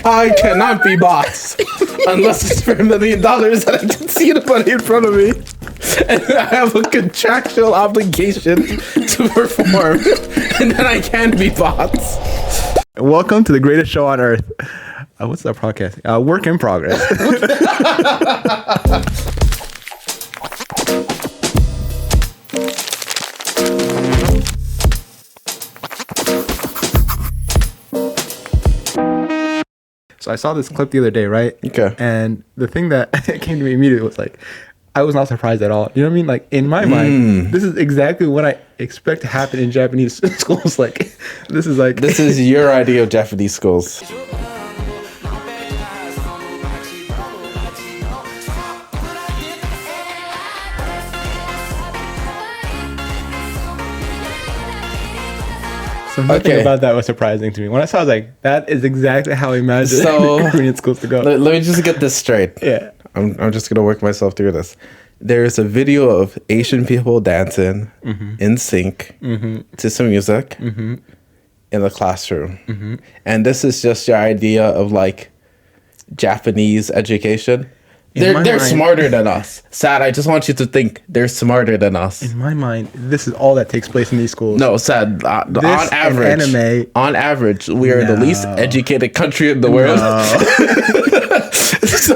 I cannot be boss unless it's for $1 million that I can see the money in front of me. And I have a contractual obligation to perform. And then I can be boss. Welcome to the greatest show on earth. What's that podcast? Work in progress. So I saw this clip the other day, right? Okay. And the thing that came to me immediately was like, I was not surprised at all. You know what I mean? Like in my mind, this is exactly what I expect to happen in Japanese schools. Like, this is your idea of Japanese schools. So nothing about that was surprising to me. When I saw it, I was like, that is exactly how I imagine Korean schools to go. Let me just get this straight. Yeah. I'm just going to work myself through this. There's a video of Asian people dancing in sync to some music in the classroom. And this is just your idea of like Japanese education. They're smarter than us. Sad, I just want you to think they're smarter than us. In my mind, this is all that takes place in these schools. No, Sad, on average, we are the least educated country in the world. So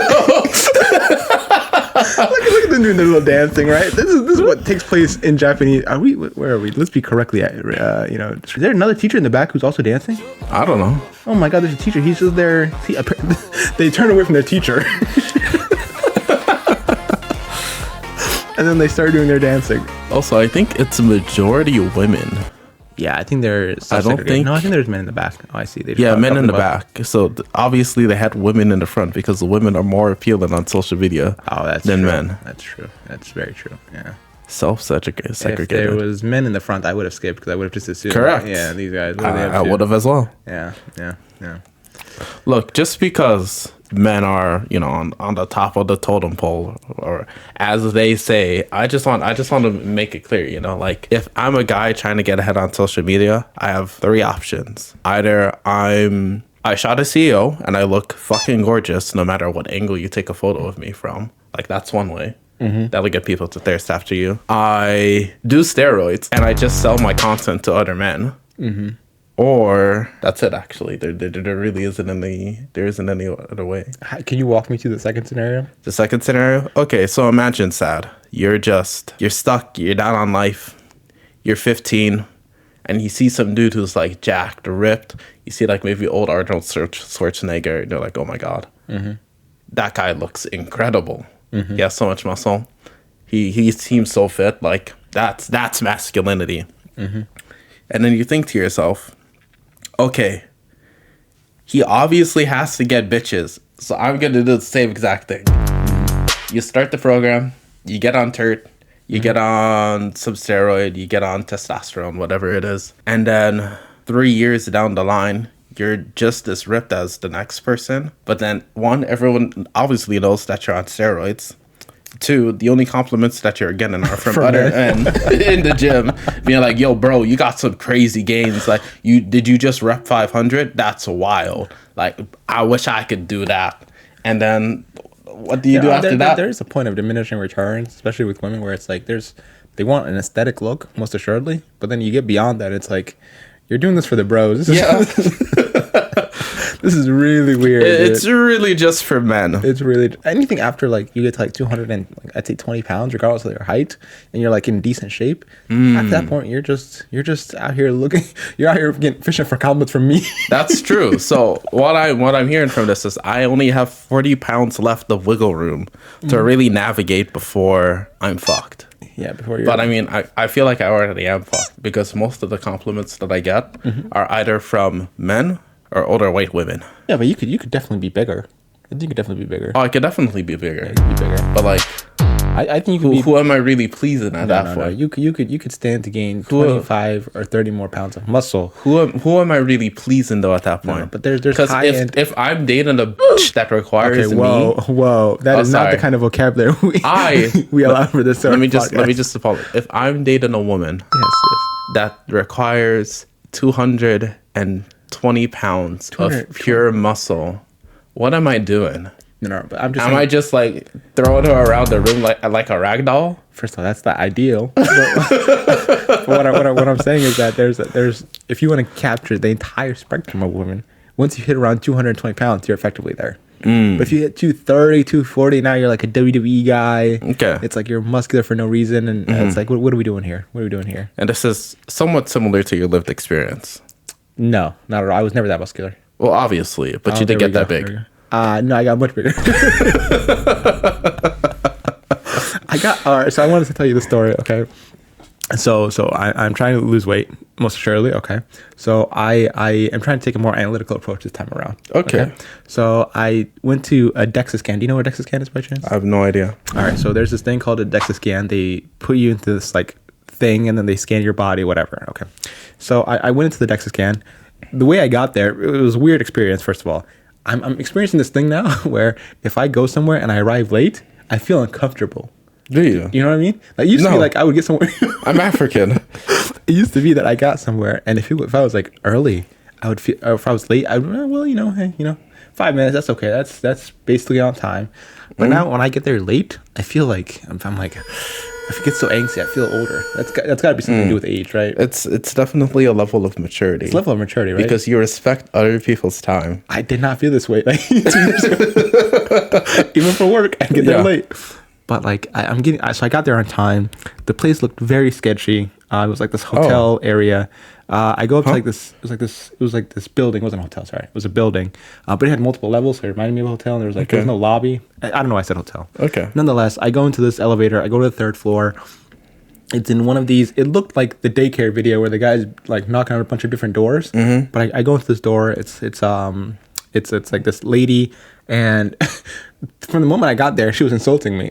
look at them doing their little dancing, right? This is what takes place in Japanese. Where are we? Let's be correctly, is there another teacher in the back who's also dancing? I don't know. Oh my God, there's a teacher. He's just there. They turn away from their teacher. And then they start doing their dancing. Also, I think it's a majority women. Yeah, I think there's. I think there's men in the back. Oh, I see. Men in the back. So obviously they had women in the front because the women are more appealing on social media. Than men. That's true. That's very true. Yeah. Segregated. If there was men in the front, I would have skipped because I would have just assumed. Correct. Yeah, these guys. I would have as well. Yeah. Look, just because men are, on the top of the totem pole, or as they say, I just want to make it clear, like if I'm a guy trying to get ahead on social media, I have 3 options. Either I shot a CEO and I look fucking gorgeous no matter what angle you take a photo of me from. Like, that's one way. That'll get people to thirst after you. I do steroids and I just sell my content to other men. Or that's it. Actually, there really isn't any other way. Can you walk me through the second scenario? The second scenario? Okay, so imagine, Sad, you're stuck, you're down on life, you're 15, and you see some dude who's like jacked or ripped. You see like maybe old Arnold Schwarzenegger, and you're like, oh my God, that guy looks incredible. He has so much muscle. He seems so fit. Like that's masculinity. And then you think to yourself, okay, he obviously has to get bitches, so I'm gonna do the same exact thing. You start the program, you get on TERT, you get on some steroid, you get on testosterone, whatever it is, and then 3 years down the line, you're just as ripped as the next person. But then, 1, everyone obviously knows that you're on steroids. 2, the only compliments that you're getting are from other men in the gym, being like, yo, bro, you got some crazy gains. Like, did you just rep 500? That's wild. Like, I wish I could do that. And then what do you do after that? There's a point of diminishing returns, especially with women, where it's like they want an aesthetic look, most assuredly. But then you get beyond that, it's like, you're doing this for the bros. This is really weird. It's really just for men. It's really anything after like you get to like 200 and like, I'd say 20 pounds, regardless of your height, and you're like in decent shape. At that point, you're just out here looking. You're out here fishing for compliments from me. That's true. So what I'm hearing from this is I only have 40 pounds left of wiggle room to really navigate before I'm fucked. Yeah, before you're. But I mean, I feel like I already am fucked because most of the compliments that I get are either from men or older white women. Yeah, but you could definitely be bigger. I think you could definitely be bigger. Oh, I could definitely be bigger. Yeah, you could be bigger. But like, I think you could who am I really pleasing at that point? No. You could stand to gain 25 or 30 more pounds of muscle. Who am I really pleasing though at that point? No, but there's high end. If I'm dating a bitch that requires whoa, that is not the kind of vocabulary we allow for this. Let me just apologize. If I'm dating a woman, that requires 220 pounds of pure muscle What am I doing? No, but I'm just. Am I just like throwing her around the room like a rag doll? First of all, that's the ideal. But what I'm saying is that there's if you want to capture the entire spectrum of women, once you hit around 220 pounds, you're effectively there. But if you hit 230, 240, now you're like a WWE guy. Okay. It's like you're muscular for no reason, and it's like, what are we doing here? What are we doing here? And this is somewhat similar to your lived experience. No, not at all. I was never that muscular. Well, obviously, but Oh, you did there we get that go. big. No, I got much bigger. All right, so I wanted to tell you the story, okay? So I'm trying to lose weight, most assuredly, okay? So I am trying to take a more analytical approach this time around. Okay. So I went to a DEXA scan. Do you know what a DEXA scan is by chance? I have no idea. All right, so there's this thing called a DEXA scan. They put you into this like thing, and then they scan your body, whatever, okay? So I went into the DEXA scan. The way I got there, it was a weird experience, first of all. I'm experiencing this thing now where if I go somewhere and I arrive late, I feel uncomfortable. Do you? You know what I mean? Like, it used to be like I would get somewhere. I'm African. It used to be that I got somewhere, and if I was like early, I would feel. Or if I was late, I would. Well, hey, 5 minutes. That's okay. That's basically on time. But now when I get there late, I feel like I'm like. I get so angsty. I feel older. That's got to be something to do with age, right? It's definitely a level of maturity. It's a level of maturity, right? Because you respect other people's time. I did not feel this way like 2 years ago. Even for work, I get there late. But like so I got there on time. The place looked very sketchy. It was like this hotel area. I go up to like this. It was like this building. It wasn't a hotel. Sorry, it was a building. But it had multiple levels. So it reminded me of a hotel. And there was like there was no lobby. I don't know why I said hotel. Okay. Nonetheless, I go into this elevator. I go to the 3rd floor. It's in one of these. It looked like the daycare video where the guy's like knocking on a bunch of different doors. Mm-hmm. But I go into this door. It's like this lady, and from the moment I got there, she was insulting me.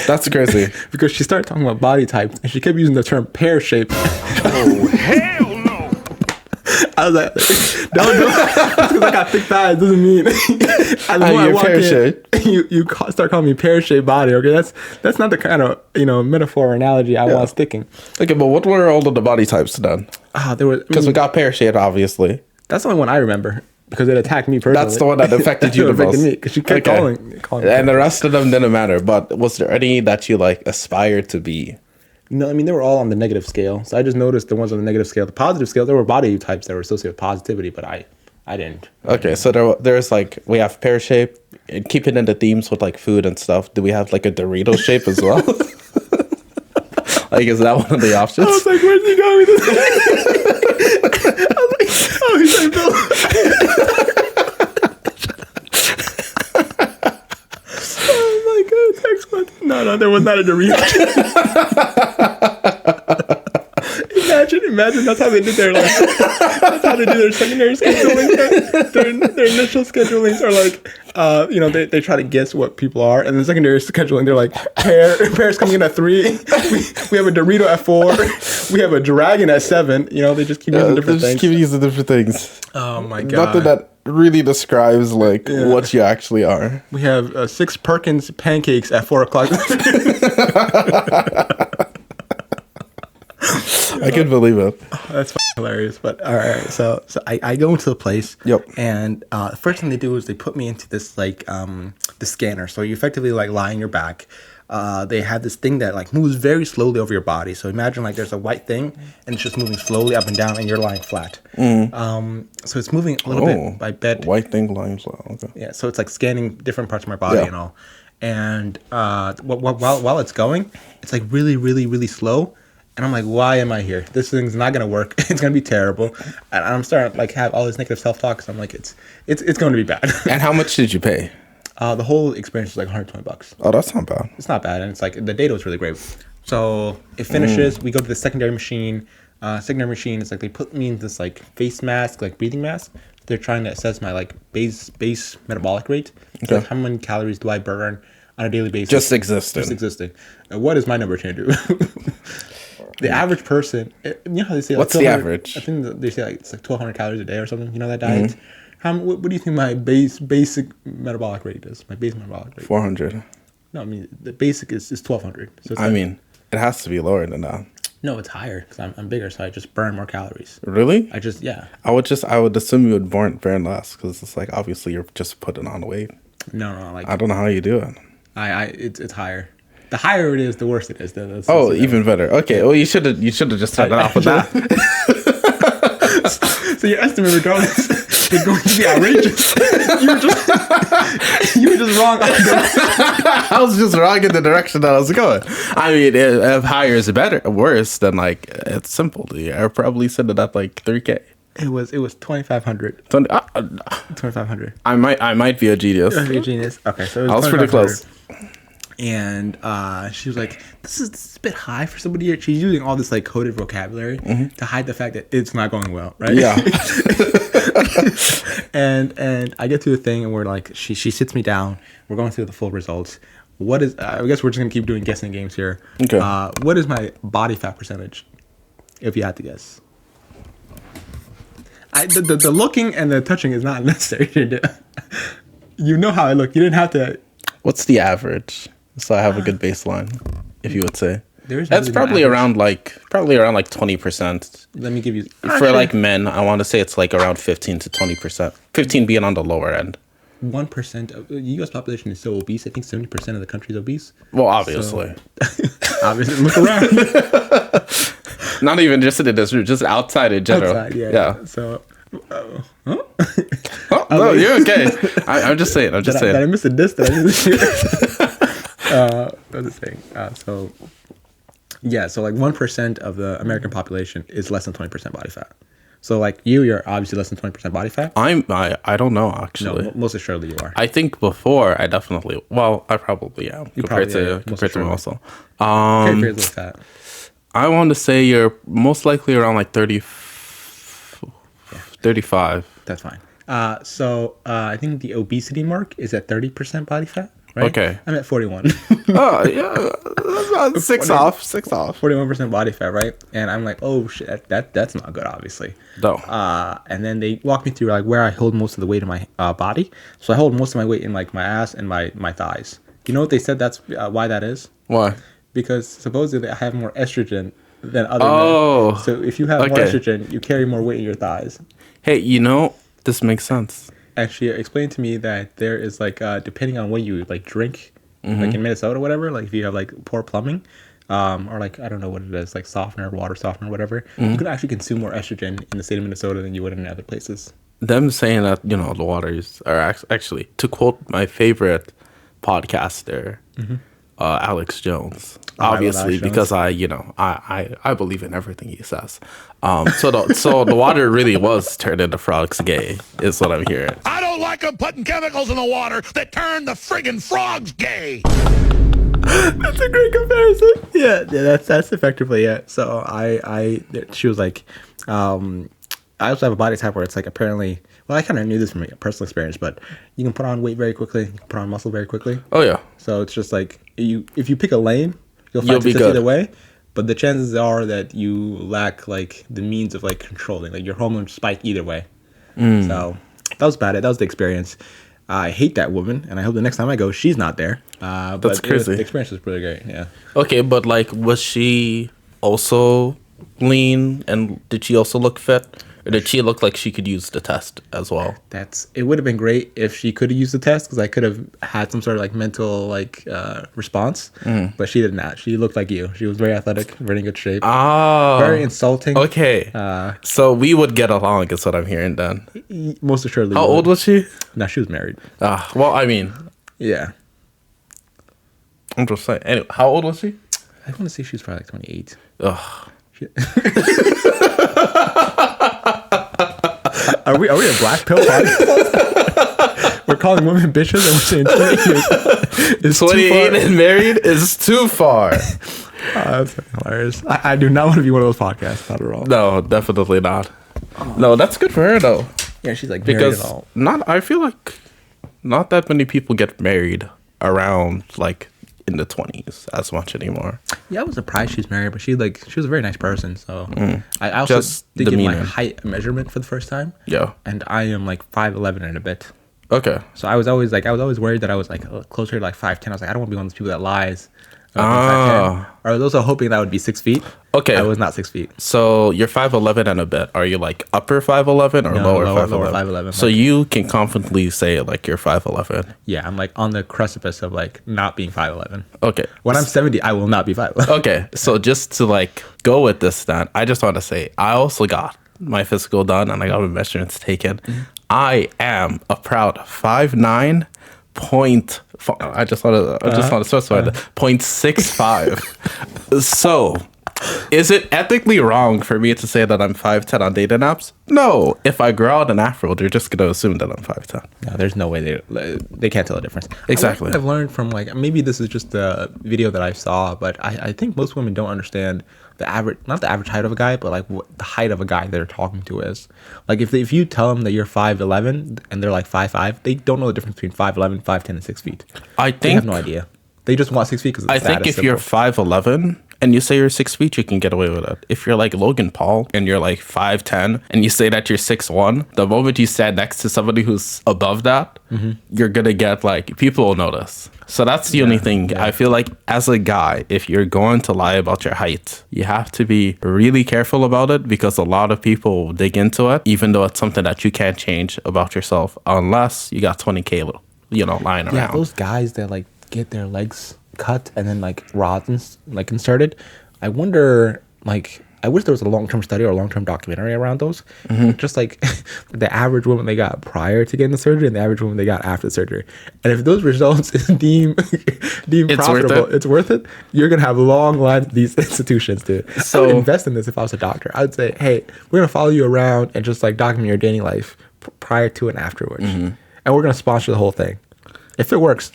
That's crazy. Because she started talking about body types, and she kept using the term pear shape. Oh hell no! I was like, don't do it. Just because I got thick thighs doesn't mean. You're pear shaped. You start calling me pear shaped body. Okay, that's not the kind of metaphor or analogy I want sticking. Okay, but what were all of the body types then? There was Because we got pear shaped, obviously. That's the only one I remember. Because it attacked me personally. That's the one that affected you the most. Because she kept calling and the rest of them didn't matter. But was there any that you like aspired to be? No, I mean, they were all on the negative scale. So I just noticed the ones on the negative scale. The positive scale, there were body types that were associated with positivity, but I didn't. Okay, so there's like, we have pear shape. And keeping in the themes with like food and stuff, do we have like a Dorito shape as well? Like, is that one of the options? I was like, where's he going with this? I was like, oh, he's like, Bill. Oh my god, next one. No, there was not a Dorito. Imagine that's how they did their that's how they do their secondary scheduling. Their initial schedulings are like they try to guess what people are, and then secondary scheduling they're like pear's coming in at 3. We have a Dorito at 4. We have a dragon at 7. They just keep using different things. Keep using different things. Oh my god! Nothing that really describes like what you actually are. We have 6 Perkins pancakes at 4 o'clock. I can believe it. Oh, that's hilarious. But all right, so I go into the place. Yep. And the first thing they do is they put me into this the scanner. So you effectively like lie on your back. They have this thing that like moves very slowly over your body. So imagine like there's a white thing and it's just moving slowly up and down, and you're lying flat. So it's moving a little bit by bed. White thing lying flat. Okay. Yeah. So it's like scanning different parts of my body and all. And while it's going, it's like really, really, really slow. And I'm like, why am I here? This thing's not gonna work. It's gonna be terrible. And I'm starting to like have all this negative self-talk. So I'm like, it's going to be bad. And how much did you pay? The whole experience was like $120. Oh, that's not bad. It's not bad, and it's like the data was really great. So it finishes. We go to the secondary machine. Secondary machine is like they put me in this like face mask, like breathing mask. They're trying to assess my like base metabolic rate. So like, how many calories do I burn on a daily basis? Just existing. What is my number to do? The average person, you know how they say like what's the average? I think they say like it's like 1,200 calories a day or something. You know that diet. What do you think my basic metabolic rate is? My base metabolic rate. 400. No, I mean the basic is 1,200. So I mean, it has to be lower than that. No, it's higher because I'm bigger, so I just burn more calories. Really? Yeah. I would assume you would burn less because it's like obviously you're just putting on weight. No, like I don't know how you do it. it's higher. The higher it is, the worse it is. That's Even better. Okay, well you should have just started off with that. So your estimate, regardless, is going to be outrageous. You were just wrong. I was just wrong in the direction that I was going. I mean, if higher is better, worse, then like it's simple. I probably said it at like 3K. It was 2,500. 2,500. I might be a genius. You're a genius. Okay, so I was pretty close. And she was like, this is a bit high for somebody here. She's using all this like coded vocabulary to hide the fact that it's not going well, right? Yeah. and I get to the thing and we're like, she sits me down. We're going through the full results. What is, I guess we're just going to keep doing guessing games here. Okay. What is my body fat percentage? If you had to guess. The looking and the touching is not necessary to do. You know how I look. You didn't have to. What's the average? So I have a good baseline, if you would say. That's really probably around like 20%. Let me give you For like men, I want to say it's like around 15 to 20%. 15 being on the lower end. 1% of the U.S. population is so obese. I think 70% of the country is obese. Well, obviously. So, obviously, look around. Not even just in this room, just outside in general. Outside, yeah. So, oh, no, you're okay. I'm just saying. Did I miss a diss? Did I miss a what was I saying? So like 1% of the American population is less than 20% body fat. So like you're obviously less than 20% body fat. I don't know actually. No, most assuredly you are. I think before I probably am compared to muscle. Compared to fat. I want to say you're most likely around like 35. That's fine. So I think the obesity mark is at 30% body fat. Right? Okay. I'm at 41. Oh, yeah. That's about 6 off. 41% body fat, right? And I'm like, oh, shit, that's not good, obviously. No. And then they walk me through like where I hold most of the weight in my body. So I hold most of my weight in like my ass and my thighs. You know what they said that's why that is? Why? Because supposedly I have more estrogen than other men. So if you have more estrogen, you carry more weight in your thighs. Hey, this makes sense. And she explained to me that there is like depending on what you like drink, like in Minnesota or whatever, like if you have like poor plumbing, or like I don't know what it is, like softener, water softener, whatever, you could actually consume more estrogen in the state of Minnesota than you would in other places. Them saying that the waters are actually, to quote my favorite podcaster, Alex Jones. Obviously, because I believe in everything he says. So the water really was turned into frogs gay, is what I'm hearing. I don't like them putting chemicals in the water that turn the friggin' frogs gay. That's a great comparison. Yeah, that's effectively it. So she was like, I also have a body type where it's like apparently, well, I kind of knew this from personal experience, but you can put on weight very quickly, you can put on muscle very quickly. Oh yeah. So it's just like if you pick a lane, you'll find success either way. But the chances are that you lack like the means of like controlling, like your hormones spike either way. So that was about it. That was the experience. I hate that woman, and I hope the next time I go, she's not there. That's crazy. The experience was pretty great. Yeah. Okay, but like, was she also lean, and did she also look fit? Or did she look like she could use the test as well? It would have been great if she could have used the test, because I could have had some sort of like mental like response. But she did not. She looked like you. She was very athletic, very in good shape. Oh, very insulting. Okay, so we would get along, is what I'm hearing then. Most assuredly. How old was she? No, she was married. Well, I mean, yeah. I'm just saying. Anyway, how old was she? I want to say she was probably like 28. Ugh. Are we a black pill podcast? We're calling women bitches and we're saying 28 is 28 and married is too far. That's hilarious. I do not want to be one of those podcasts, not at all. No, definitely not. No, that's good for her though. Yeah, she's like married and all. I feel like not that many people get married around like in the 20s as much anymore. Yeah, I was surprised she's married, but she was a very nice person. So I also did get my height measurement for the first time. Yeah, and I am like 5'11" and a bit. Okay. So I was always worried that I was like closer to like 5'10". I was like, I don't want to be one of those people that lies being 5'10", Oh, or those are hoping that would be 6 feet. okay. I was not 6 feet. So you're 5'11" and a bit. Are you like upper 5'11" or No, lower lower 5'11"? 5'11", So like- you can confidently say like you're 5'11". Yeah, I'm like on the precipice of like not being 5'11". Okay. When I'm 70, I will not be 5'11". Okay. So just to like go with this then, I just want to say I also got my physical done and I got my measurements taken. I am a proud 5'9" point. I just want to specify that 0.65. So, is it ethically wrong for me to say that I'm 5'10" on dating apps? No. If I grow out an afro, they're just gonna assume that I'm 5'10". No, there's no way they can't tell the difference. Exactly. I've learned from like maybe this is just a video that I saw, but I think most women don't understand the average, not the average height of a guy, but like what the height of a guy they're talking to is. Like if you tell them that you're 5'11" and they're like 5'5", they don't know the difference between 5'11", 5'10", and 6 feet. I They think have no idea. They just want 6 feet because I think if you're 5'11" and you say you're 6 feet, you can get away with it. If you're like Logan Paul and you're like 5'10" and you say that you're 6'1", the moment you stand next to somebody who's above that, you're gonna get like people will notice. So that's the only thing. I feel like as a guy, if you're going to lie about your height, you have to be really careful about it because a lot of people will dig into it, even though it's something that you can't change about yourself unless you got 20K, lying around. Yeah, those guys that like get their legs cut and then like rods like inserted. I wonder, like, I wish there was a long-term study or a long-term documentary around those. Just like the average woman they got prior to getting the surgery and the average woman they got after the surgery. And if those results deem profitable, it's worth it. You're gonna have long lines of these institutions, dude. So I would invest in this if I was a doctor. I'd say, hey, we're gonna follow you around and just like document your dating life prior to and afterwards, and we're gonna sponsor the whole thing. If it works,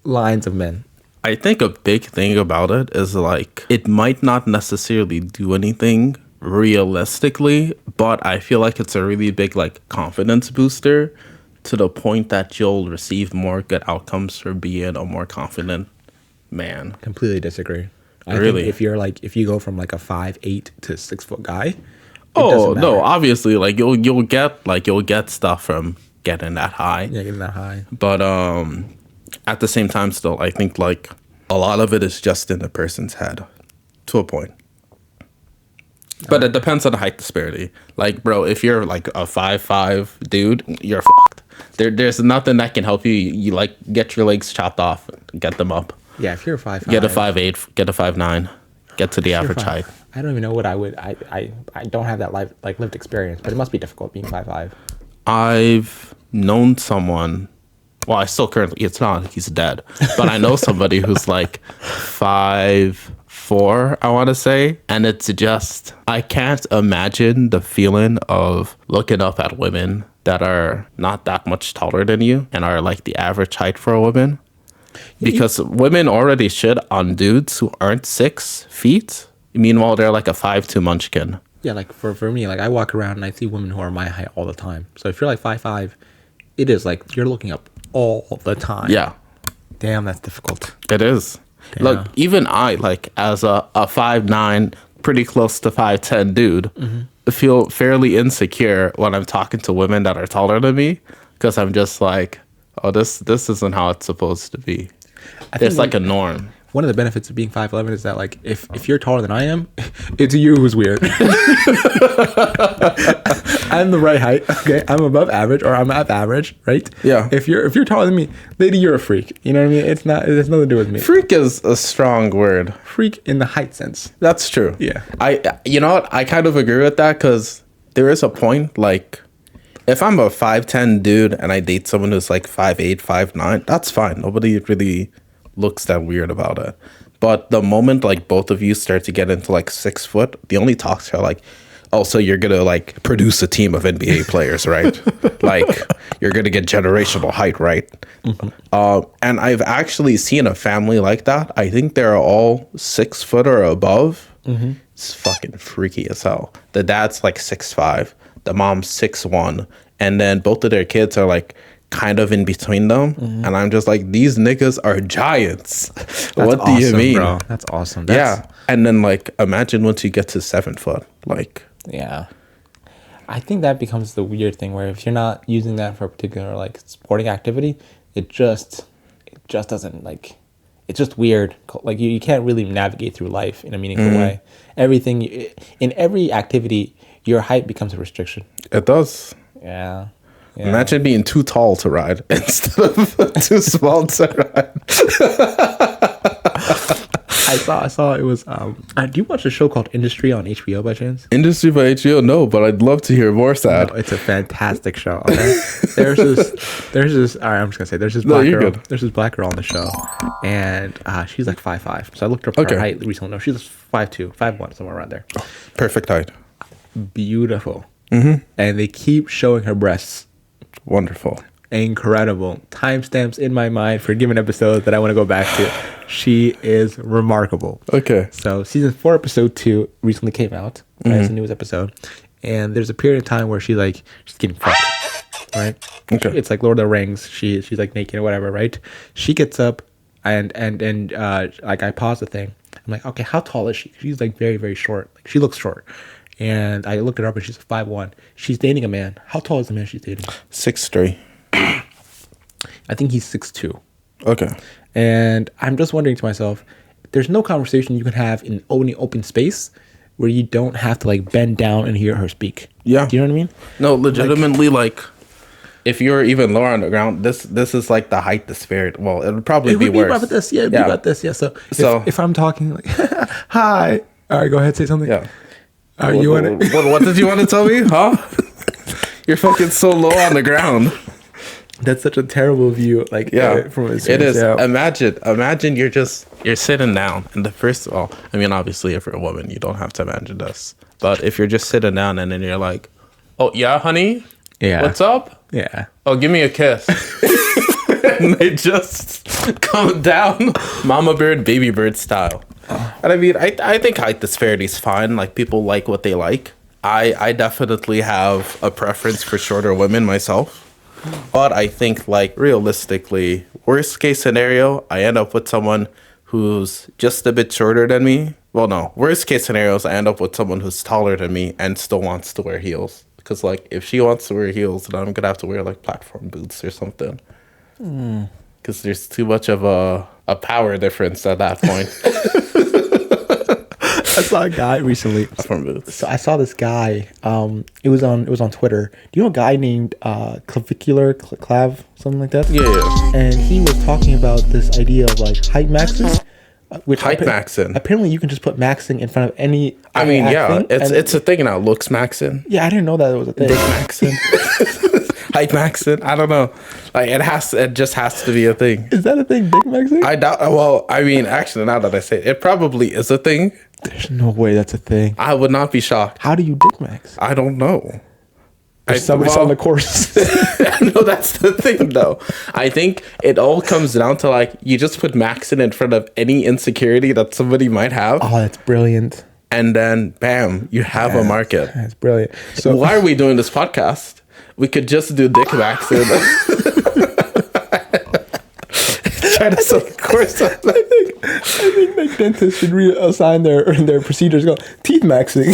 lines of men. I think a big thing about it is like it might not necessarily do anything realistically, but I feel like it's a really big like confidence booster to the point that you'll receive more good outcomes for being a more confident man. Completely disagree. I Really? think if you go from like a 5'8" to 6 foot guy. Oh no, obviously like you'll get stuff from getting that high. Yeah, getting that high. But at the same time still I think like a lot of it is just in the person's head to a point. But it depends on the height disparity. Like, bro, if you're like a 5'5" dude, you're fucked. There's nothing that can help you. You like get your legs chopped off, get them up. Yeah, if you're 5'5", Get a 5'8", get a 5'9", get to the average height. I don't even know what I would. I don't have that lived experience, but it must be difficult being 5'5". I've known someone. Well, I still currently. It's not. He's dead. But I know somebody who's like 5'4", I want to say, and it's just I can't imagine the feeling of looking up at women that are not that much taller than you and are like the average height for a woman, because women already shit on dudes who aren't 6 feet. Meanwhile, they're like a 5'2" munchkin. Yeah, like for me, like I walk around and I see women who are my height all the time. So if you're like 5'5", it is like you're looking up all the time. Yeah. Damn, that's difficult. It is. Damn. Look, even I, like, as a 5'9", pretty close to 5'10" dude, feel fairly insecure when I'm talking to women that are taller than me, because I'm just like, oh, this isn't how it's supposed to be. It's like a norm. One of the benefits of being 5'11" is that like if you're taller than I am, it's you who's weird. I'm the right height. Okay, I'm above average or I'm at average, right? Yeah. If you're taller than me, lady, you're a freak. You know what I mean? It has nothing to do with me. Freak is a strong word. Freak in the height sense. That's true. Yeah. You know what? I kind of agree with that, because there is a point, like, if I'm a 5'10" dude and I date someone who's like 5'8", 5'9", that's fine. Nobody really looks that weird about it. But the moment like both of you start to get into like 6 foot, the only talks are like, oh, so you're gonna like produce a team of NBA players, right? Like you're gonna get generational height, right? And I've actually seen a family like that. I think they're all 6 foot or above. It's fucking freaky as hell. The dad's like 6'5", the mom's 6'1", and then both of their kids are like kind of in between them, and I'm just like, these niggas are giants. What do you mean, bro? That's awesome. Yeah. And then like imagine once you get to 7 foot, like, yeah. I think that becomes the weird thing where if you're not using that for a particular like sporting activity, it just doesn't like, it's just weird. Like you can't really navigate through life in a meaningful way. Everything in every activity, your height becomes a restriction. It does. Yeah. Imagine being too tall to ride instead of too small to ride. I saw it was. Do you watch a show called Industry on HBO by chance? Industry by HBO? No, but I'd love to hear more, Sad. No, it's a fantastic show. Okay? There's this. All right, I'm just gonna say there's this black girl. Good. There's this black girl on the show, and she's like 5'5". So I looked up her height recently. No, she's 5'2", 5'1", somewhere around there. Perfect height. Beautiful. And they keep showing her breasts. Wonderful. Incredible. Timestamps in my mind for given episodes that I want to go back to. She is remarkable. Okay. So season 4, episode 2 recently came out. Right? It's the newest episode. And there's a period of time where she's getting fucked. Right? Okay. It's like Lord of the Rings. She's like naked or whatever, right? She gets up and like I pause the thing. I'm like, okay, how tall is she? She's like very, very short. Like she looks short. And I looked her up and she's 5'1". She's dating a man. How tall is the man she's dating? 6'3". I think he's 6'2". Okay. And I'm just wondering to myself, there's no conversation you can have in only open space where you don't have to like bend down and hear her speak. Yeah. Do you know what I mean? No, legitimately, like if you're even lower on the ground, this is like the height disparity. Well, it would probably be worse. About this. Yeah, it'd be about this. Yeah. So if I'm talking like, hi. All right, go ahead, say something. Yeah. What did you want to tell me? Huh? You're fucking so low on the ground. That's such a terrible view. Like, from a it is. Yeah. Imagine you're sitting down, and first of all, I mean, obviously, if you're a woman, you don't have to imagine this. But if you're just sitting down and then you're like, "Oh yeah, honey, what's up? Yeah, oh, give me a kiss," and they just come down, mama bird, baby bird style. And I mean, I think height disparity is fine. Like people like what they like. I definitely have a preference for shorter women myself. But I think, like, realistically, worst case scenario, I end up with someone who's just a bit shorter than me. Well, no. Worst case scenarios, I end up with someone who's taller than me and still wants to wear heels. Because, like, if she wants to wear heels, then I'm going to have to wear, like, platform boots or something. Because there's too much of a power difference at that point. I saw a guy recently. So I saw this guy. It was on Twitter. Do you know a guy named Clav, something like that? Yeah. And he was talking about this idea of like height maxing. Maxing. Apparently, you can just put maxing in front of any. I mean, yeah, it's a thing now. Looks maxing. Yeah, I didn't know that it was a thing. Dick maxing. Height maxing. I don't know. Like it just has to be a thing. Is that a thing? Dick maxing? I doubt. Well, I mean, actually, now that I say it, it probably is a thing. There's no way that's a thing. I would not be shocked. How do you dick max? I don't know. Somebody's on the course. No, that's the thing, though. I think it all comes down to, like, you just put maxing in front of any insecurity that somebody might have. Oh, that's brilliant. And then, bam, you have a market. That's brilliant. So why are we doing this podcast? We could just do dick maxing. Try to sell the course. I think like dentists should reassign their procedures. Go teeth maxing.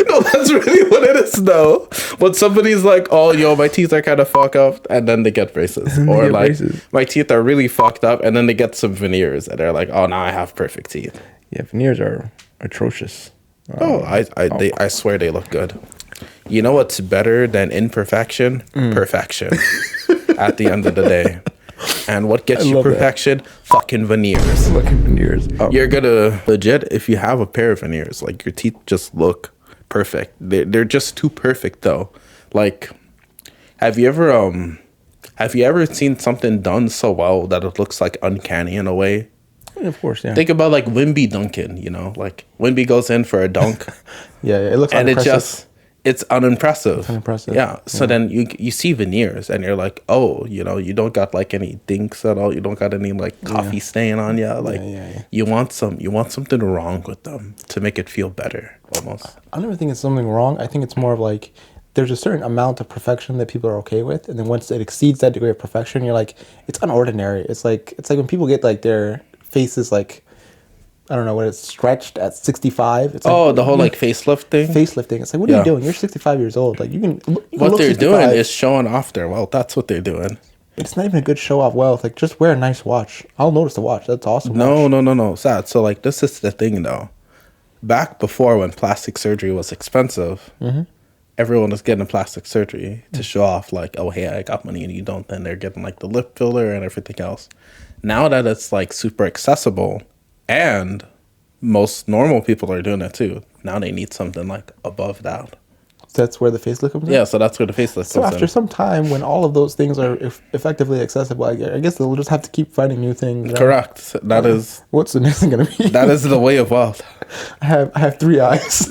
No, that's really what it is, though. When somebody's like, "Oh, yo, my teeth are kind of fucked up," and then they get braces, or like, "My teeth are really fucked up," and then they get some veneers, and they're like, "Oh, now I have perfect teeth." Yeah, veneers are atrocious. I swear they look good. You know what's better than imperfection? Perfection. At the end of the day. And what gets you perfection? That. Fucking veneers. Fucking veneers. Oh. You're gonna legit, if you have a pair of veneers, like your teeth just look perfect. They're just too perfect though. Like, have you ever seen something done so well that it looks like uncanny in a way? Yeah, of course, yeah. Think about like Wimby dunking, you know, like Wimby goes in for a dunk. yeah, it looks and unimpressive. It's unimpressive. It's unimpressive. Yeah. So then you see veneers and you're like, oh, you know, you don't got like any dinks at all. You don't got any like coffee stain on you. Like you want something wrong with them to make it feel better almost. I don't even think it's something wrong. I think it's more of like there's a certain amount of perfection that people are okay with, and then once it exceeds that degree of perfection, you're like, it's unordinary. It's like when people get like their faces like, I don't know, when it's stretched at 65. It's like, the whole like facelift thing? Facelifting. It's like, what are you doing? You're 65 years old. Like you can what look they're 65. doing is showing off their wealth. That's what they're doing. It's not even a good show off wealth. Like, just wear a nice watch. I'll notice the watch. That's awesome. No. Sad. So like, this is the thing though. Back before when plastic surgery was expensive, everyone was getting plastic surgery to show off like, oh, hey, I got money and you don't. Then they're getting like the lip filler and everything else. Now that it's like super accessible and most normal people are doing it too, now they need something like above that. That's where the facelift comes in? Yeah, so that's where the facelift comes in. So after some time, when all of those things are effectively accessible, I guess they'll just have to keep finding new things. Right? Correct. That is... What's the next thing going to be? That is the way of wealth. I have 3 eyes.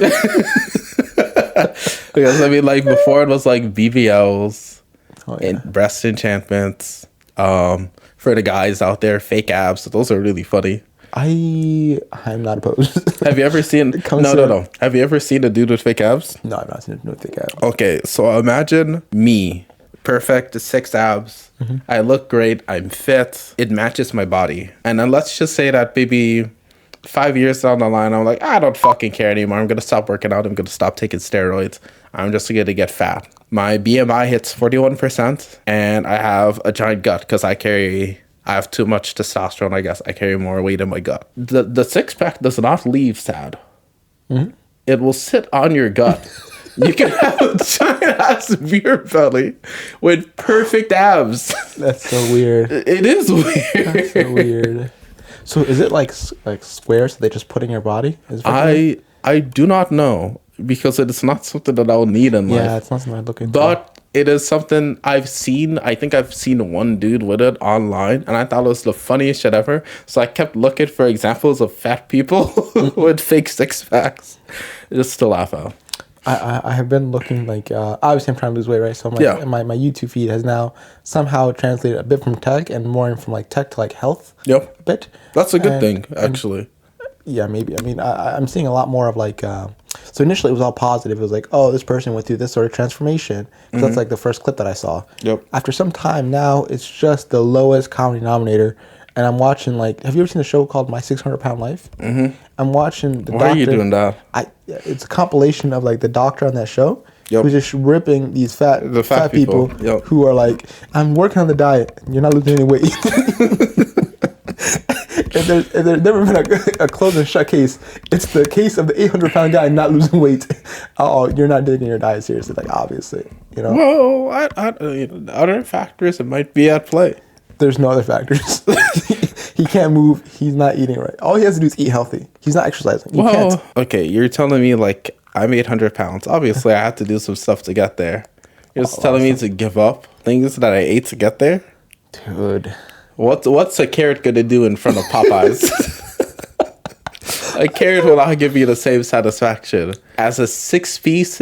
Because, I mean, like, before it was, like, BBLs, and breast enchantments. For the guys out there, fake abs. Those are really funny. I'm not opposed. Have you ever seen... No. Have you ever seen a dude with fake abs? No, I've not seen a dude with fake abs. Okay, so imagine me. Perfect 6 abs. I look great. I'm fit. It matches my body. And then let's just say that maybe 5 years down the line, I'm like, I don't fucking care anymore. I'm going to stop working out. I'm going to stop taking steroids. I'm just going to get fat. My BMI hits 41%. And I have a giant gut because I have too much testosterone, I guess. I carry more weight in my gut. The six-pack does not leave, Sad. It will sit on your gut. You can have a giant-ass beer belly with perfect abs. That's so weird. It is weird. That's so weird. So is it like squares that they just put in your body? I do not know because it is not something that I'll need in life. Yeah, it's not something I'd look into. But it is something I've seen. I think I've seen one dude with it online, and I thought it was the funniest shit ever. So I kept looking for examples of fat people with fake six-packs just to laugh out. I have been looking like obviously I'm trying to lose weight, right? So my YouTube feed has now somehow translated a bit from tech and more from like tech to like health. Yep. A bit. That's a good thing, actually. Yeah, maybe. I mean, I'm seeing a lot more of like. So initially it was all positive. It was like, oh, this person went through this sort of transformation. So that's like the first clip that I saw. Yep. After some time now, it's just the lowest common denominator. And I'm watching like, have you ever seen a show called My 600 Pound Life? I'm watching the doctor. Why are you doing that? It's a compilation of like the doctor on that show Yep. who's just ripping these fat people Yep. who are like, I'm working on the diet. You're not losing any weight. If there's never been a closed and shut case, it's the case of the 800-pound guy not losing weight. Oh, you're not taking your diet seriously, like obviously, you know. Well, other factors that might be at play. There's no other factors. He can't move. He's not eating right. All he has to do is eat healthy. He's not exercising. He can't. Okay, you're telling me like I'm 800 pounds. Obviously, I had to do some stuff to get there. You're just telling me to give up things that I ate to get there? Dude. What's a carrot gonna do in front of Popeyes? A carrot will not give you the same satisfaction as a 6-piece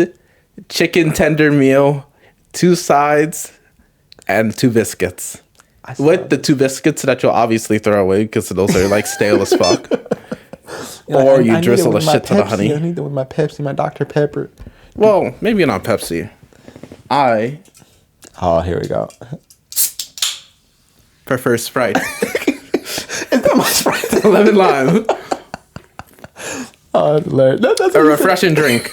chicken tender meal, 2 sides, and 2 biscuits. With the 2 biscuits that you'll obviously throw away because those are like stale as fuck. Or you drizzle a shit ton of honey. I need it with my Pepsi, my Dr. Pepper. Well, maybe not Pepsi. Oh, here we go. Prefer Sprite. Is that my Sprite? Lemon lime. Oh, that's A refreshing drink.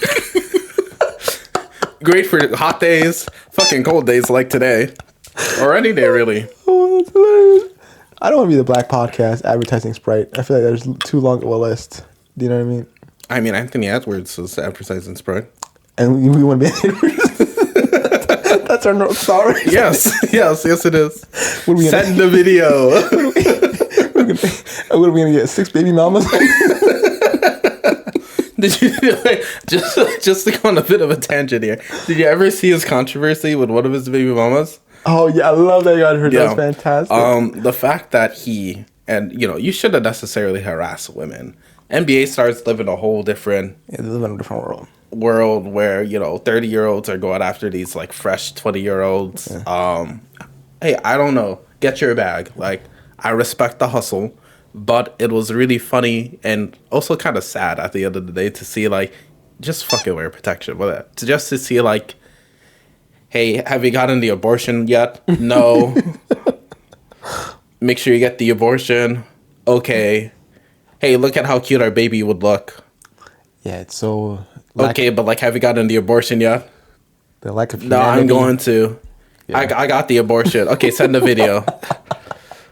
Great for hot days, fucking cold days like today. Or any day, really. Oh, that's hilarious. I don't want to be the Black Podcast advertising Sprite. I feel like there's too long of a list. Do you know what I mean? I mean, Anthony Edwards was advertising Sprite. And we want to be That's our North Star. Yes, it is. What are we Send the video. What are we going to get? 6 baby mamas? Did you just to go on a bit of a tangent here? Did you ever see his controversy with one of his baby mamas? Oh yeah, I love that you got heard. That's fantastic. The fact that he and you shouldn't necessarily harass women. NBA stars live in a whole different they live in a different world where 30-year-olds are going after these like fresh 20-year-olds. Yeah. Hey, I don't know. Get your bag. Like, I respect the hustle. But it was really funny and also kind of sad at the end of the day to see, like, just fucking wear protection with it. Just to see, like, hey, have you gotten the abortion yet? No. Make sure you get the abortion. Okay. Hey, look at how cute our baby would look. Yeah, it's so... Okay, but, like, have you gotten the abortion yet? The lack of humanity. No, I'm going to. I got the abortion. Okay, send the video.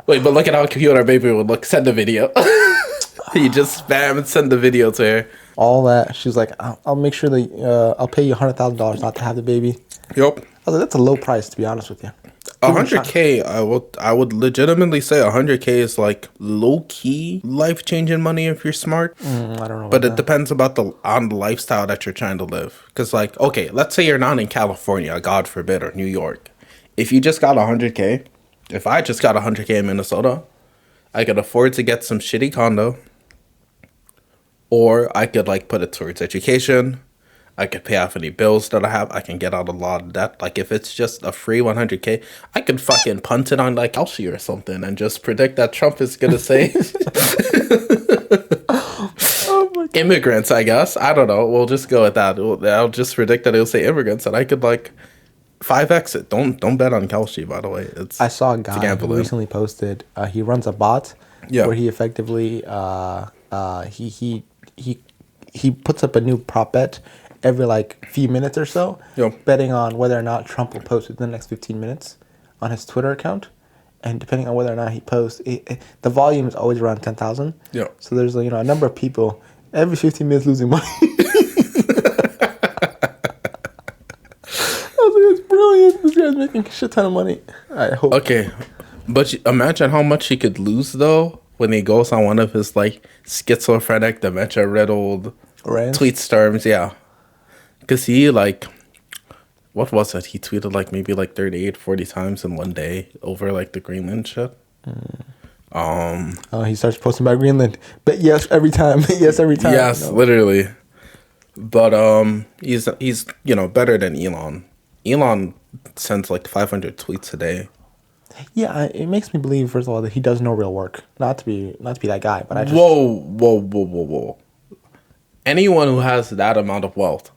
Wait, but look at how cute our baby would look. Send the video. You just spam and send the video to her. All that. She was like, I'll make sure that I'll pay you $100,000 not to have the baby. Yep. I was like, that's a low price, to be honest with you. 100K, I would legitimately say 100K is like low key life changing money if you're smart. I don't know. But it depends on the lifestyle that you're trying to live. Because like, okay, let's say you're not in California, God forbid, or New York. If you just got 100K, if I just got 100K in Minnesota, I could afford to get some shitty condo. Or I could like put it towards education. I could pay off any bills that I have. I can get out a lot of debt. Like if it's just a free 100K, I could fucking punt it on like Kelsey or something and just predict that Trump is gonna say immigrants. I guess I don't know. We'll just go with that. I'll just predict that he'll say immigrants, and I could like 5x it. Don't bet on Kelsey, by the way. I saw a guy who recently posted. He runs a bot where he effectively he puts up a new prop bet every like few minutes or so, betting on whether or not Trump will post within the next 15 minutes on his Twitter account. And depending on whether or not he posts, the volume is always around 10,000. Yeah. So there's a number of people every 15 minutes losing money. I was like, it's brilliant. This guy's making a shit ton of money. I hope. Okay, but imagine how much he could lose though when he goes on one of his like schizophrenic, dementia riddled tweet storms. Yeah. Because he, like, what was it? He tweeted, like, maybe, like, 38, 40 times in one day over, like, the Greenland shit. He starts posting about Greenland. But yes, every time. Yes, every time. Yes, literally. But he's better than Elon. Elon sends, like, 500 tweets a day. Yeah, it makes me believe, first of all, that he does no real work. Not to be that guy, but I just... Whoa. Anyone who has that amount of wealth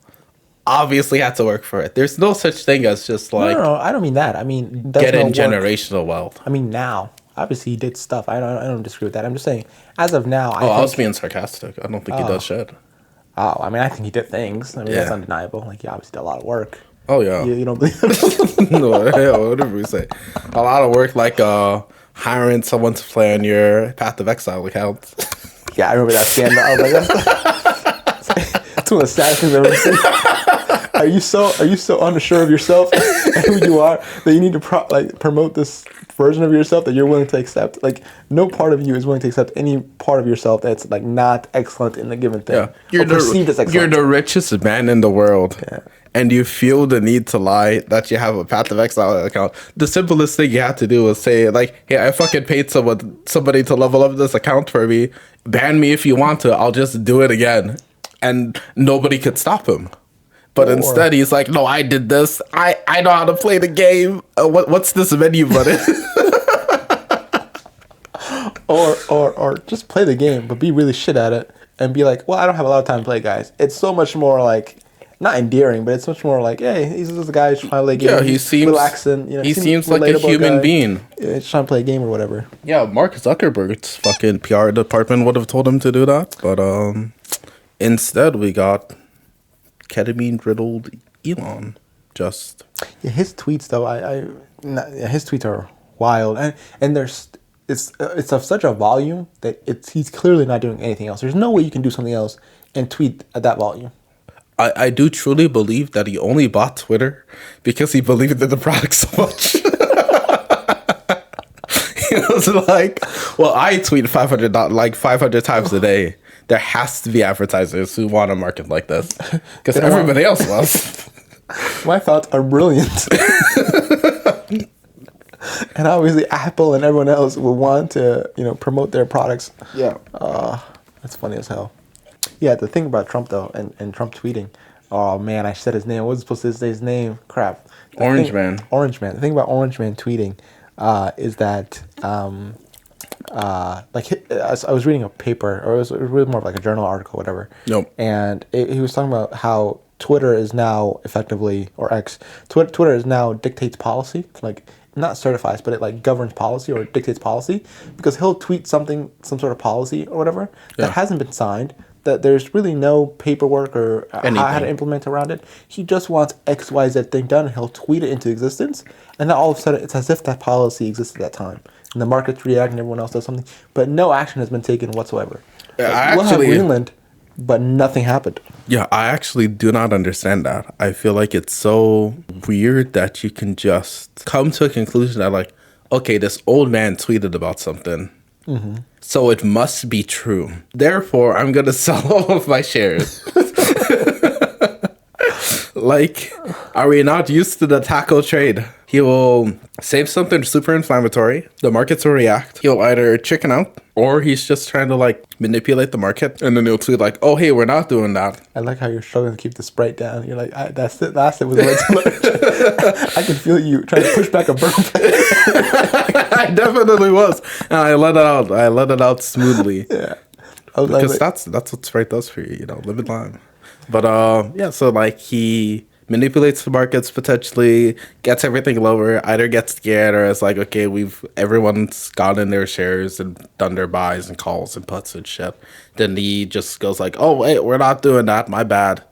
obviously had to work for it. There's no such thing as just like... No, I don't mean that. I mean... getting generational wealth. I mean, now. Obviously, he did stuff. I don't disagree with that. I'm just saying, as of now... I was being sarcastic. I don't think he does shit. Oh, I mean, I think he did things. I mean, that's undeniable. Like, he obviously did a lot of work. Oh, yeah. You don't believe that? No, whatever we say. A lot of work, like hiring someone to play on your Path of Exile account. Yeah, I remember that scandal. I was like, that's one of the saddest things I've ever seen. Are you so unsure of yourself and who you are that you need to promote this version of yourself that you're willing to accept? Like, no part of you is willing to accept any part of yourself that's like not excellent in the given thing. Yeah. You're the richest man in the world. Yeah. And you feel the need to lie that you have a Path of Exile account. The simplest thing you have to do is say, like, hey, I fucking paid somebody to level up this account for me. Ban me if you want to. I'll just do it again. And nobody could stop him. But instead, he's like, no, I did this. I know how to play the game. What's this menu button? or just play the game, but be really shit at it. And be like, well, I don't have a lot of time to play, guys. It's so much more like... not endearing, but it's much more like, hey, he's just a guy who's trying to play a game. Yeah, he seems relaxing. He seems like a human being. Yeah, he's trying to play a game or whatever. Yeah, Mark Zuckerberg's fucking PR department would have told him to do that, but instead we got ketamine riddled Elon. Just his tweets though, his tweets are wild, and it's of such a volume that he's clearly not doing anything else. There's no way you can do something else and tweet at that volume. I do truly believe that he only bought Twitter because he believed in the product so much. He was like, well, I tweet 500 times a day. There has to be advertisers who want a market like this because everybody else was. My thoughts are brilliant. And obviously Apple and everyone else will want to, promote their products. Yeah. That's funny as hell. Yeah, the thing about Trump, though, and Trump tweeting, oh, man, I said his name. I wasn't supposed to say his name. Crap. Orange Man. The thing about Orange Man tweeting is that, I was reading a paper, or it was really more of like a journal article, whatever. Nope. And he was talking about how Twitter is now effectively, or X, Twitter is now dictates policy, like, not certifies, but it like governs policy or dictates policy, because he'll tweet some sort of policy or whatever that hasn't been signed, that there's really no paperwork or how to Anything. implement around it. He just wants XYZ thing done, and he'll tweet it into existence, and then all of a sudden it's as if that policy existed at that time, and the markets react and everyone else does something, but no action has been taken whatsoever. Yeah, We'll have Greenland, but nothing happened. Yeah, I actually do not understand that. I feel like it's so weird that you can just come to a conclusion that, like, okay, this old man tweeted about something, so it must be true. Therefore, I'm going to sell all of my shares. Like, are we not used to the taco trade? He will say something super inflammatory. The markets will react. He'll either chicken out, or he's just trying to, like, manipulate the market. And then he'll tweet like, oh, hey, we're not doing that. I like how you're struggling to keep the Sprite down. You're like, that's it. Last it was way too much. I can feel you trying to push back a burp. I definitely was. And I let it out. I let it out smoothly. Yeah. Because that's what Sprite does for you, lemon lime. But yeah, so like he manipulates the markets potentially, gets everything lower, either gets scared or it's like, okay, everyone's gotten their shares and done their buys and calls and puts and shit. Then he just goes like, oh wait, we're not doing that, my bad.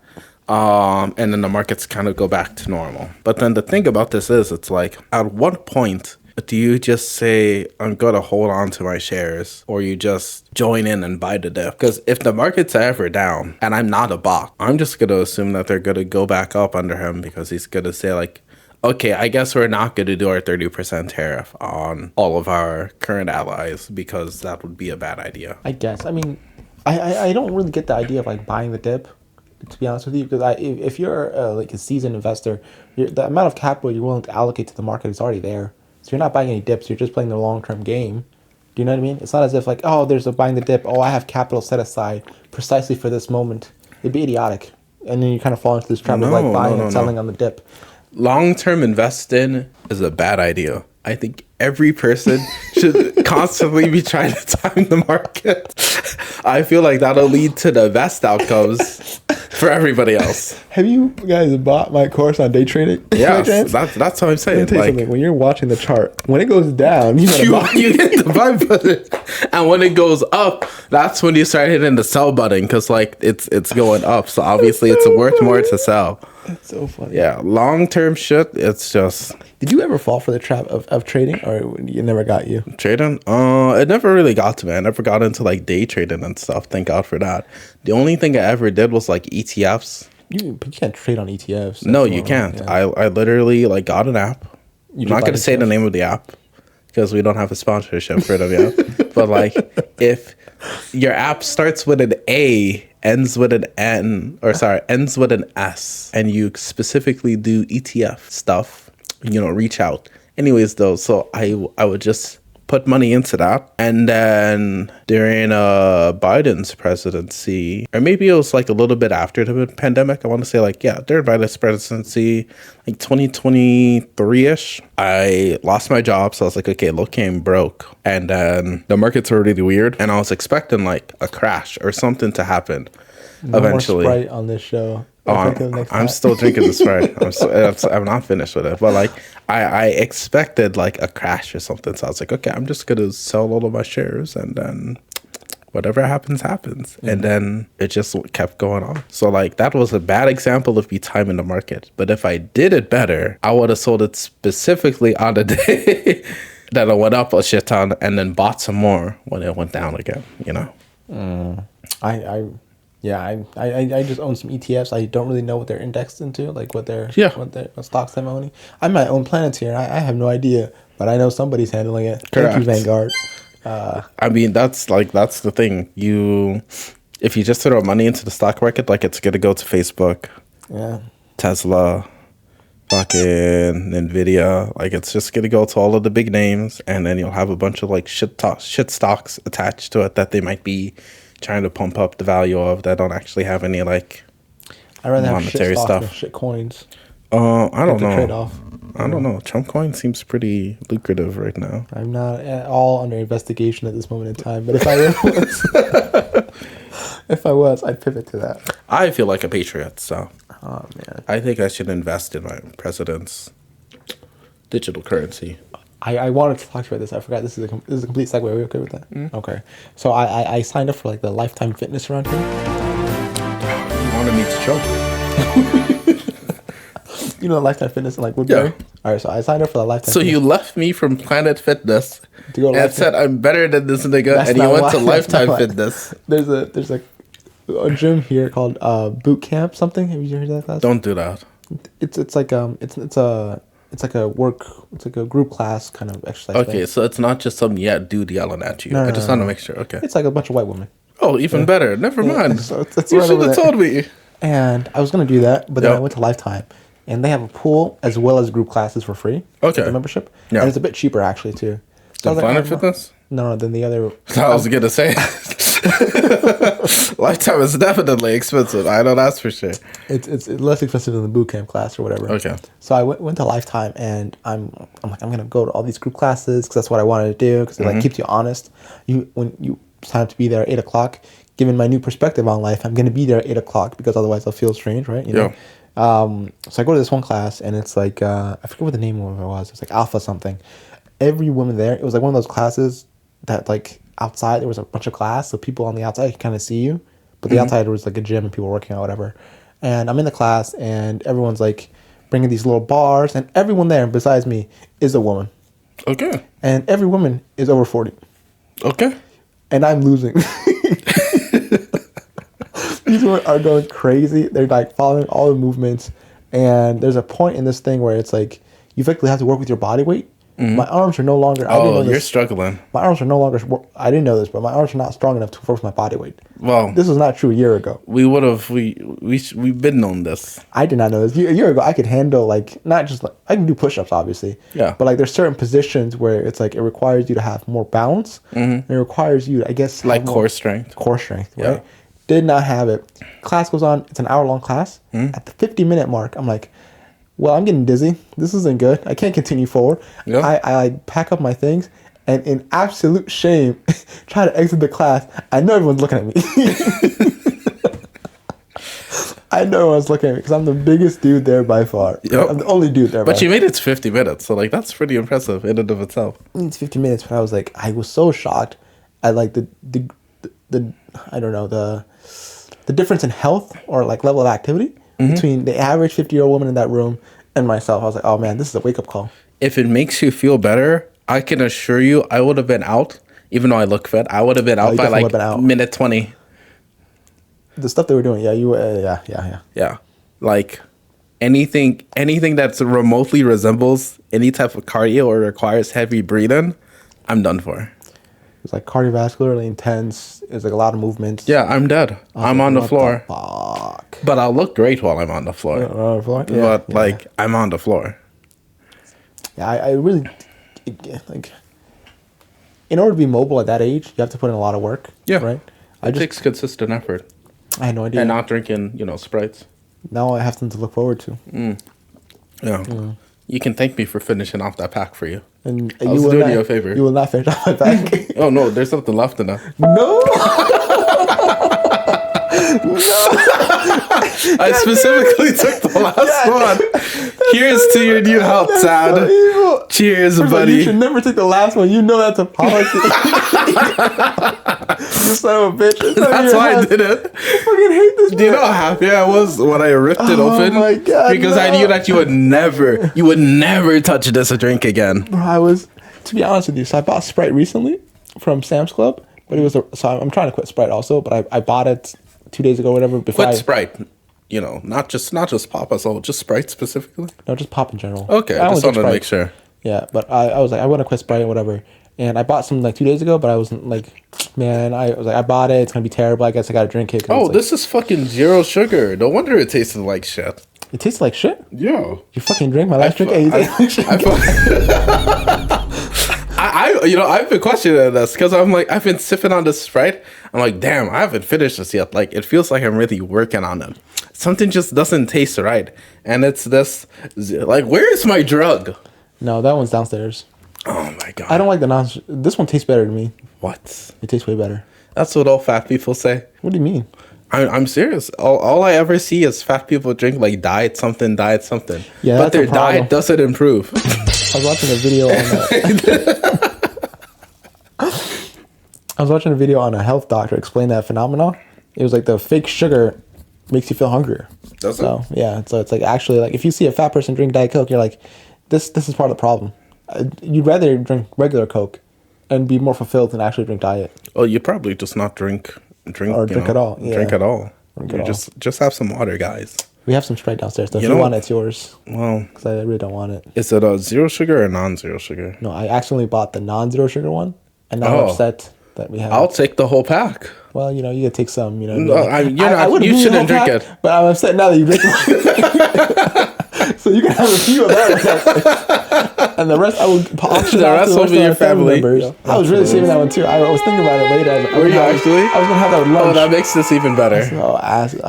And then the markets kind of go back to normal. But then the thing about this is, it's like, at what point do you just say, I'm going to hold on to my shares, or you just join in and buy the dip? Because if the markets are ever down and I'm not a bot, I'm just going to assume that they're going to go back up under him, because he's going to say like, okay, I guess we're not going to do our 30% tariff on all of our current allies, because that would be a bad idea. I guess. I mean, I don't really get the idea of like buying the dip, to be honest with you, because if you're like a seasoned investor, the amount of capital you're willing to allocate to the market is already there. So you're not buying any dips. You're just playing the long-term game. Do you know what I mean? It's not as if like, oh, there's a buying the dip. Oh, I have capital set aside precisely for this moment. It'd be idiotic. And then you kind of fall into this trap of like buying and selling on the dip. Long-term investing is a bad idea. I think every person should constantly be trying to time the market. I feel like that'll lead to the best outcomes for everybody else. Have you guys bought my course on day trading? Yeah, that's what I'm saying. Let me tell you something. When you're watching the chart, when it goes down, you hit the buy button, and when it goes up, that's when you start hitting the sell button, because like it's going up. So obviously, it's worth more to sell. That's so funny. Yeah, long-term shit, it's just... Did you ever fall for the trap of trading, or it never got you? Trading? It never really got to me. I never got into like day trading and stuff. Thank God for that. The only thing I ever did was like ETFs. You can't trade on ETFs. No, you can't. Yeah. I literally like got an app. I'm not going to say the name of the app, because we don't have a sponsorship for them yet. But like, if your app starts with an A, ends with an ends with an S, and you specifically do ETF stuff, reach out. Anyways, though, so I would just put money into that, and then during Biden's presidency, or maybe it was like a little bit after the pandemic, I want to say like, yeah, during Biden's presidency, like 2023-ish, I lost my job, so I was like, okay, look, came broke, and then the markets were really weird, and I was expecting like a crash or something to happen eventually. More Sprite on this show. I'm still drinking the Sprite. I'm not finished with it, but like I expected like a crash or something, so I was like, okay, I'm just gonna sell all of my shares, and then whatever happens. And then it just kept going on. So like that was a bad example of me timing the market. But if I did it better, I would have sold it specifically on the day that it went up a shit ton, and then bought some more when it went down again. I just own some ETFs. I don't really know what they're indexed into, like what stocks I'm owning. I might own Planeteer. I have no idea, but I know somebody's handling it. Correct. Thank you, Vanguard. I mean, that's the thing. If you just throw money into the stock market, like it's gonna go to Facebook, Tesla, fucking Nvidia. Like it's just gonna go to all of the big names, and then you'll have a bunch of like shit stocks attached to it that they might be trying to pump up the value of, that don't actually have any like I'd rather monetary have shit stuff. Than shit coins. I don't know. Trade-off. I don't know. Trump coin seems pretty lucrative right now. I'm not at all under investigation at this moment in time, but if I was, I'd pivot to that. I feel like a patriot, so oh man, I think I should invest in my president's digital currency. I wanted to talk to you about this. I forgot. This is a complete segue. Are we okay with that? Okay. So I signed up for like the Lifetime Fitness around here. choke. You know, Lifetime Fitness in like Woodbury. Yeah. All right, so I signed up for the Lifetime. So Fitness. you left me from Planet Fitness To go to and Lifetime. said I'm better than this nigga, That's and you not went why- to that's not Lifetime why. Fitness. There's a gym here called Boot Camp something. Have you heard of that class? Don't do that. It's like a group class kind of exercise. Okay, thing. so it's not just some dude yelling at you. No, I no, just no, want to no. make sure. Okay. It's like a bunch of white women. Oh, even better. Never mind. So it's You right should over have there. told me. And I was gonna do that, but then Yep. I went to Lifetime, and they have a pool as well as group classes for free. Okay. The membership. Yeah. And it's a bit cheaper actually too. So I The was like, Planet I don't know. Fitness? No, than the other. I was gonna say. Lifetime is definitely expensive. I know that's for sure. It's less expensive than the boot camp class or whatever. Okay. So I went to Lifetime, and I'm like, I'm gonna go to all these group classes because that's what I wanted to do because it like keeps you honest. When you sign up to be there at 8:00, given my new perspective on life, I'm gonna be there at 8:00 because otherwise I'll feel strange, right? You know? So I go to this one class, and it's like I forget what the name of it was. It's like Alpha something. Every woman there, it was like one of those classes that like outside there was a bunch of glass, so people on the outside could kind of see you, but the outside was like a gym and people working out, whatever. And I'm in the class, and everyone's like bringing these little bars, and everyone there besides me is a woman, Okay. and every woman is over 40, Okay. and I'm losing. These women are going crazy. They're like following all the movements, and there's a point in this thing where it's like you effectively have to work with your body weight. My arms are no longer. I didn't know Oh, you're this. struggling. My arms are no longer. I didn't know this, but my arms are not strong enough to work with my body weight. Well, This was not true a year ago. we've been known this. I did not know this. A year ago, I could handle like not just like I can do push-ups, obviously. Yeah. But like there's certain positions where it's like it requires you to have more balance, and it requires you, I guess, Like have more core strength. core strength. Right. Yeah. Did not have it. Class goes on. It's an hour-long class. At the 50-minute mark, I'm like, well, I'm getting dizzy. This isn't good. I can't continue forward. Yeah. I like pack up my things and in absolute shame try to exit the class. I know everyone's looking at me. I know everyone's looking at me because I'm the biggest dude there by far. Yep. I'm the only dude there. But you made it to 50 minutes, so like that's pretty impressive in and of itself. It's 50 minutes, but I was like, I was so shocked at like the I don't know, the difference in health or like level of activity between the average 50-year-old woman in that room and myself. I was like, oh man, this is a wake-up call. If it makes you feel better, I can assure you I would have been out, even though I look fit, I would have been out you by definitely like would've been out. minute 20. The stuff they were doing, yeah, yeah. Yeah. Like anything that's remotely resembles any type of cardio or requires heavy breathing, I'm done for. It's like cardiovascularly intense. It's like a lot of movements. Yeah, I'm dead. I'm on the What floor. Fuck. But I'll look great while I'm on the floor. On the floor? But like I'm on the floor. Yeah, I really like. In order to be mobile at that age, you have to put in a lot of work. Yeah. Right. It takes consistent effort. I had no idea. And not drinking, Sprites. Now I have something to look forward to. Yeah. You can thank me for finishing off that pack for you. And I was will doing not, you a favor. You will not finish off my back. Oh no, there's something left in that. No. I specifically took the last one. Here's to your new health, Sad. So evil. Cheers, First of all, buddy. you should never take the last one. You know that's a policy. You son of a bitch. That's why I did it. I fucking hate this. Do you know how happy I was when I ripped it Oh open? my God, Because I no. knew that you would never touch this drink again. Bro, to be honest with you, so I bought Sprite recently from Sam's Club, but it was so I'm trying to quit Sprite also, but I bought it 2 days ago, whatever. Before Quit Sprite. Not just Papa Soul, just Sprite specifically. No, just pop in general. Okay, I only just drink wanted to Sprite. make sure. Yeah, but I was like, I want to quit Sprite or whatever. And I bought some like 2 days ago, but I wasn't like, man, I was like, I bought it. It's going to be terrible. I guess I got to drink it. 'Cause Oh, it's, like, this is fucking zero sugar. No wonder it tasted like shit. it tastes like shit. Yeah. You fucking drink my last drink. Hey, you taste like shit. I've been questioning this because I'm like, I've been sipping on this Sprite. I'm like, damn, I haven't finished this yet. Like, it feels like I'm really working on it. Something just doesn't taste right. And it's this, like, where's my drug? No, that one's downstairs. Oh my God. I don't like the non. This one tastes better to me. What? It tastes way better. That's what all fat people say. What do you mean? I'm serious. All I ever see is fat people drink like diet something. Yeah, but that's their a problem. diet doesn't improve. I was watching a video on I was watching a video on a health doctor explain that phenomenon. It was like the fake sugar makes you feel hungrier. Does it? So yeah, so it's like actually like if you see a fat person drink Diet Coke, you're like, this is part of the problem. You'd rather drink regular Coke and be more fulfilled than actually drink diet. Oh, you probably just not drink Or drink at all, yeah. Drink at all. Drink You at all. just have some water, guys. We have some Sprite downstairs. So if You you know- want it, it's yours. Well, Because I really don't want it. is it a zero sugar or non-zero sugar? No, I accidentally bought the non-zero sugar one, and now I'm Oh. upset that we have. I'll take the whole pack. Well, you know, you gotta take some. You know, No, wouldn't you do the shouldn't whole drink pack, it. But I'm upset now that you drink it. So you can have a few of that, and the rest I will auction The out rest to the will rest be of your my family family. members. Yeah. I was really saving that one too. I was thinking about it later. Were you actually? I was gonna have that with lunch. Oh, that makes this even better.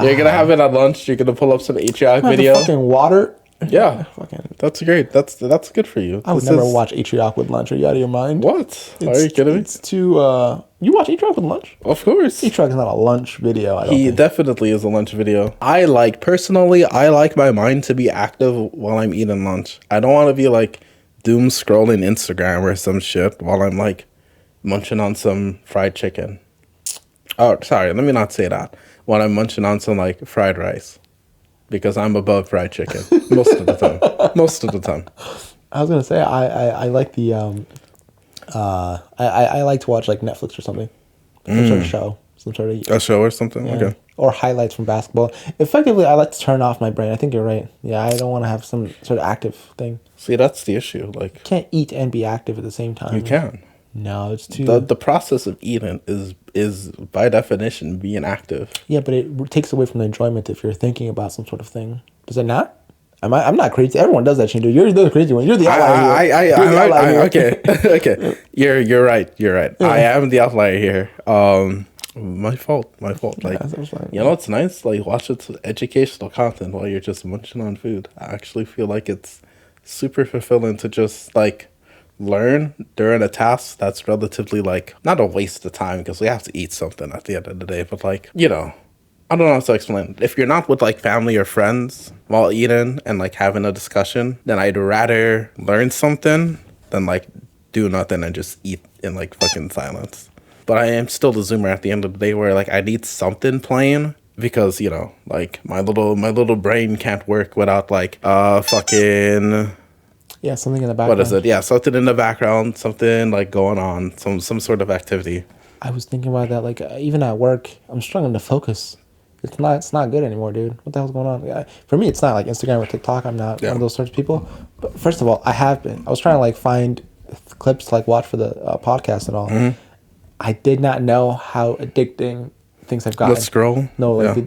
You're gonna have it at lunch. You're gonna pull up some Atrioc video. Fucking water. Yeah, Fucking. that's great. That's good for you. I would never watch Atrioc with lunch. Are you out of your mind? What? Are you kidding me? It's too. You watch Atrioc with lunch? Of course. Atrioc is not a lunch video. I don't He think. definitely is a lunch video. I like my mind to be active while I'm eating lunch. I don't want to be like doom scrolling Instagram or some shit while I'm like munching on some fried chicken. Oh, sorry, let me not say that. While I'm munching on some like fried rice. Because I'm above fried chicken most of the time. Most of the time. I was gonna say I like the I like to watch like Netflix or something, some sort of show, some sort of A show or something? yeah. Okay. Or highlights from basketball. Effectively, I like to turn off my brain. I think you're right. Yeah, I don't want to have some sort of active thing. See, that's the issue. Like, Can't eat and be active at the same time. you can. No, it's too. The process of eating is by definition being active. Yeah, but it takes away from the enjoyment if you're thinking about some sort of thing. Does it not? I'm not crazy. Everyone does that, Shindu. You're the crazy one. You're the outlier here. You're the outlier here. Okay, okay. You're right. You're right. I am the outlier here. My fault. Like, that's fine. you know, it's nice. Like, watch it educational content while you're just munching on food. I actually feel like it's super fulfilling to just like learn during a task that's relatively like not a waste of time because we have to eat something at the end of the day. But like, you know, I don't know how to explain. If you're not with like family or friends while eating and like having a discussion, then I'd rather learn something than like do nothing and just eat in like fucking silence. But I am still the zoomer at the end of the day where like I need something playing because, you know, like my little brain can't work without like fucking Yeah, something in the background. what is it? Yeah, something in the background, something like going on, some sort of activity. I was thinking about that. Like even at work, I'm struggling to focus. It's not good anymore, dude. What the hell's going on? Yeah, for me, it's not like Instagram or TikTok. I'm not one of those sorts of people. But first of all, I have been. I was trying to like find clips to like watch for the podcast and all. Mm-hmm. I did not know how addicting things have gotten. Let's scroll. No, like Yeah.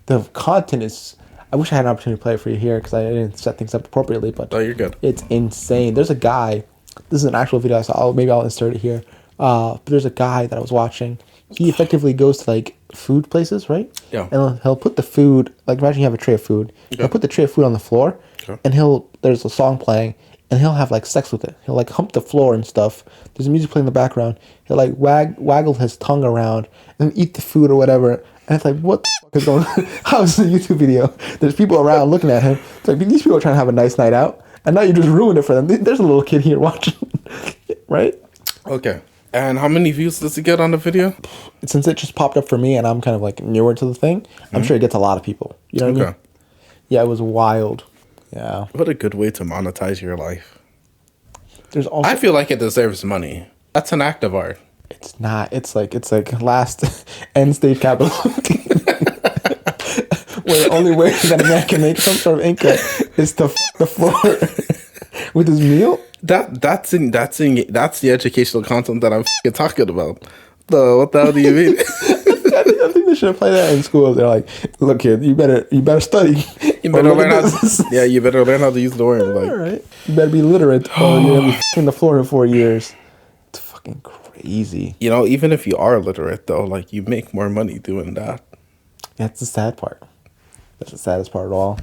the content is. I wish I had an opportunity to play it for you here because I didn't set things up appropriately. But Oh, you're good. it's insane. There's a guy. This is an actual video I saw. Maybe I'll insert it here. But there's a guy that I was watching. He effectively goes to like food places, right? Yeah. And he'll put the food, like imagine you have a tray of food. He'll put the tray of food on the floor, Okay. and there's a song playing, and he'll have like sex with it. He'll like hump the floor and stuff. There's music playing in the background. He'll like waggle his tongue around and eat the food or whatever. And it's like, what the fuck is going on? How is this a YouTube video? There's people around looking at him. It's like, these people are trying to have a nice night out, and now you just ruined it for them. There's a little kid here watching, right? Okay. And how many views does it get on the video? Since it just popped up for me and I'm kind of like newer to the thing, I'm sure it gets a lot of people. You know what I mean? Yeah, it was wild. Yeah. What a good way to monetize your life. There's also I feel like it deserves money. That's an act of art. it's not. It's like last end stage capitalism. Where the only way that a man can make some sort of income is to fuck the floor with his meal. That's the educational content that I'm fucking talking about. What the hell do you mean? I think they should have played that in school. They're like, look, kid, you better study. You better learn how to, you better learn how to use the word. Like, All right. You better be literate or you're going to be fucking the floor in 4 years. It's fucking crazy. you know, even if you are literate though, like you make more money doing that. That's the sad part. That's the saddest part of all.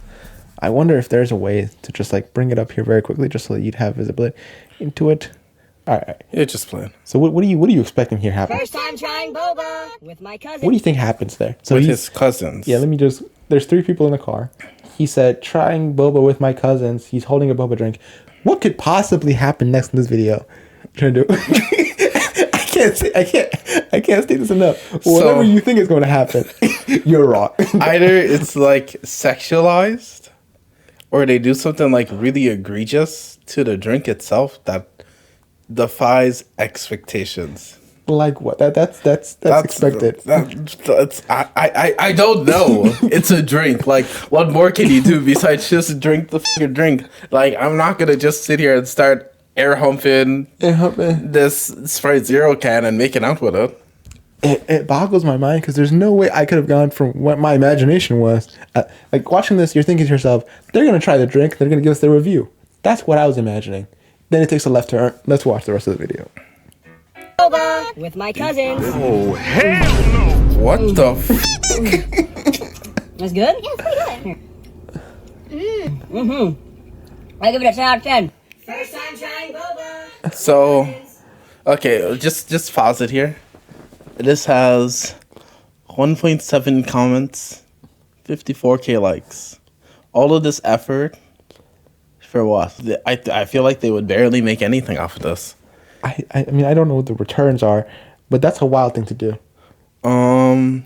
I wonder if there's a way to just like bring it up here very quickly just so that you'd have visibility into it. All right. Yeah, just playing. So what are you expecting here happen? First time trying boba with my cousin. What do you think happens there? So With he's- his cousins. Yeah, there's 3 people in the car. He said, trying boba with my cousins. He's holding a boba drink. What could possibly happen next in this video? I'm trying to do I I can't state this enough. Whatever you think is going to happen, you're wrong. Either it's like sexualized, or they do something like really egregious to the drink itself that defies expectations. Like what? That's expected. I don't know. It's a drink. Like, what more can you do besides just drink the fucking drink? Like, I'm not gonna just sit here and start air humping this Sprite Zero can and making out with it. It boggles my mind because there's no way I could have gone from what my imagination was. Like watching this, you're thinking to yourself, they're gonna try the drink, they're gonna give us their review. That's what I was imagining. Then it takes a left turn. Let's watch the rest of the video. Boba with my cousins. Oh, hell no! What the That's good? Yeah, it's pretty good. Mm-hmm. I give it a 10 out of 10. First time trying boba. So, okay, just pause it here. This has 1.7 comments, 54k likes. All of this effort for what? I feel like they would barely make anything off of this. I mean, I don't know what the returns are, but that's a wild thing to do.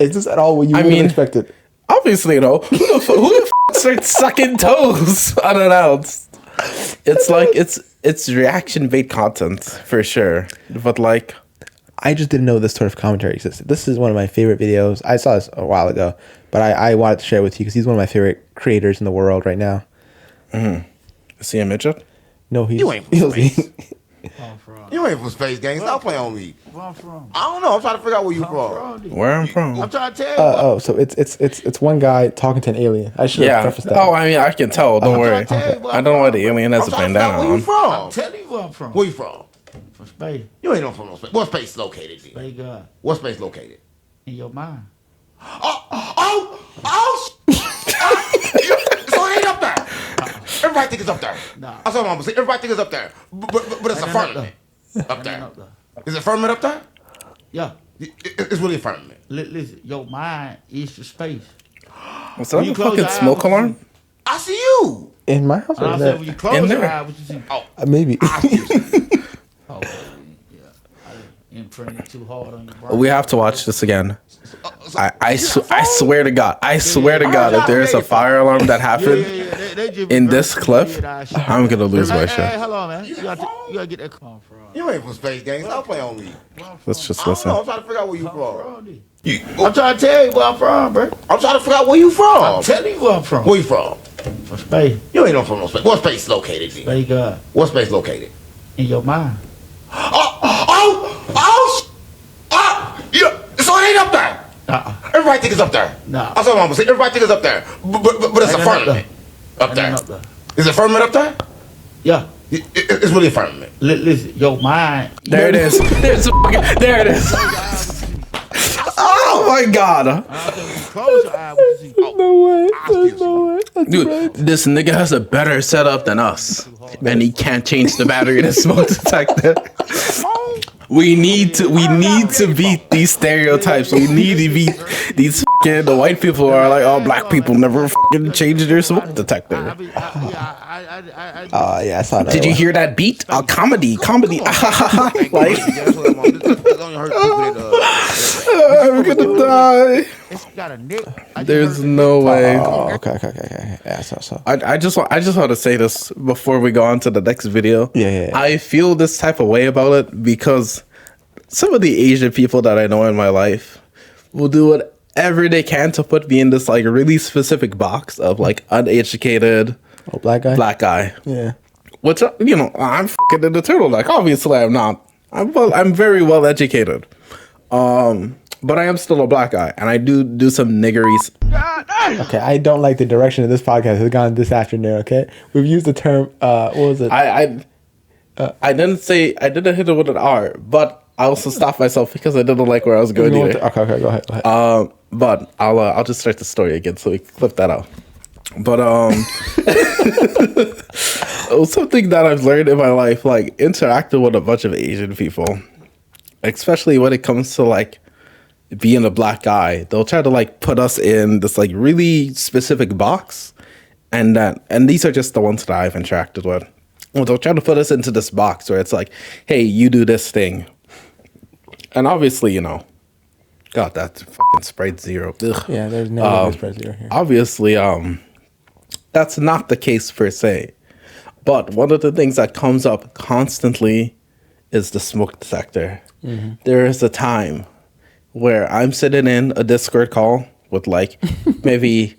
Is this at all what you would have expected? Obviously, no. Who the f starts sucking toes unannounced? It's like it's reaction bait content for sure, but like, I just didn't know this sort of commentary existed. This is one of my favorite videos. I saw this a while ago, but I wanted to share it with you because he's one of my favorite creators in the world right now. Is he a midget? No, You ain't from space. You ain't from Space Gang. Stop playing on me. Where I'm from? I don't know. I'm trying to figure out where you from. Where I'm from? I'm trying to tell you. so it's one guy talking to an alien. I should have prefaced that. Oh, I mean, I can tell. Don't worry. I'm trying to tell you where I I'm don't know why from. the alien has a I'm trying to figure out bandana where you on. from. Tell you where I'm from. Where you from? From space. You ain't from no space. What space located then? Thank God. What space located? In your mind. Oh! So it ain't up there. Everybody think it's up there. Nah. That's what I'm saying. Everybody think it's up there. But it's a firmament up there. Up there. Is it firmament up there? Yeah. It's really a firmament. Listen, your mind is the space. Was that When you a close fucking your eyes, smoke what you alarm? see? I see you. In my house And or I in said, there? when you close In your there. eyes, what you see? Oh, Maybe. I see you. Oh, yeah. I imprinted too hard on your brain. We have to watch this again. I swear to God, if there is a fire alarm that happened in this clip, I'm gonna lose my Hey, shit. hold on, man. You gotta get that call from. You ain't from Space Gang. Stop playing on me. Let's just I don't know. listen. I'm trying to figure out where you from. I'm trying to tell you where I'm from, bro. I'm trying to figure out where you from. I'm telling you where I'm from. Where you from? From space. You ain't from no space. What space located then? Thank God. What space located? In your mind. Yeah. So it ain't up there. Everybody think it's up there. Nah. That's what I'm saying. Everybody think it's up there. But it's a Ain't firmament up Ain't there. up there. Is it firmament up there? Yeah. It's really a firmament. Listen, your mind. There it is. There it is. Oh my God. Close your eyes. What you see? No way. There's no way. That's Dude, right. this nigga has a better setup than us, and he can't change the battery in his smoke detector. We need to beat these stereotypes. We need to beat these fucking the white people who are like, oh, black people never fucking change their smoke detector. Yeah, I saw that. Did you hear that beat? Comedy. Like, I'm gonna die. It's got a nick. There's no way. Oh, okay. Yeah, so. I just want to say this before we go on to the next video. Yeah. I feel this type of way about it because some of the Asian people that I know in my life will do whatever they can to put me in this like really specific box of like uneducated Black guy? Yeah. Which I'm fucking in the turtleneck. Obviously, I'm not. I'm very well educated. But I am still a black guy, and I do some niggeries. Okay, I don't like the direction of this podcast has gone this afternoon. Okay, we've used the term. What was it? I didn't hit it with an R, but I also stopped myself because I didn't like where I was going either. Okay, go ahead. But I'll just start the story again so we can clip that out. But something that I've learned in my life, like interacting with a bunch of Asian people, especially when it comes to like being a black guy, they'll try to like put us in this like really specific box, and these are just the ones that I've interacted with. Well, they'll try to put us into this box where it's like, hey, you do this thing, And obviously, you know, God, that fucking Sprite Zero. Ugh. Yeah, there's no Sprite Zero here. Obviously, that's not the case per se. But one of the things that comes up constantly is the smoke detector. There is a time where I'm sitting in a Discord call with like maybe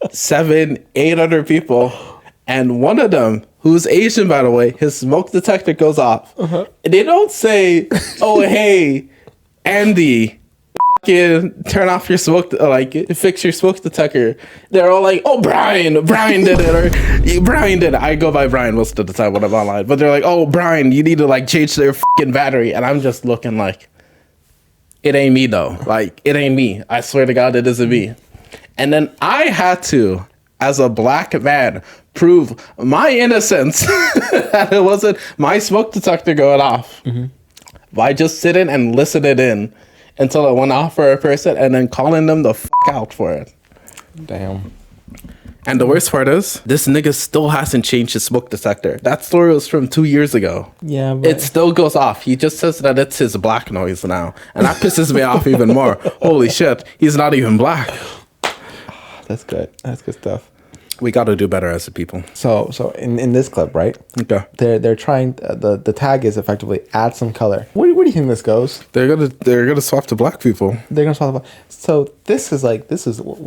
700-800 other people, and one of them, who's Asian by the way, his smoke detector goes off. They don't say, "Oh hey, Andy, turn off your smoke, like fix your smoke detector." They're all like, "Oh, Brian did it," or "Brian did it." I go by Brian most of the time when I'm online, but they're like, "Oh, Brian, you need to like change their fucking battery," and I'm just looking like, it ain't me though. Like, it ain't me. I swear to God, it isn't me. And then I had to, as a black man, prove my innocence that it wasn't my smoke detector going off by just sitting and listening in until it went off for a person and then calling them the fuck out for it. Damn. And the worst part is, this nigga still hasn't changed his smoke detector. That story was from 2 years ago. Yeah, but It still goes off. He just says that it's his black noise now. And that pisses me off even more. Holy shit, he's not even black. that's good. That's good stuff. We got to do better as a people. So in this clip, right? Okay. They're trying the tag is effectively add some color. Where do you think this goes? They're gonna swap to black people. They're gonna talk about. So this is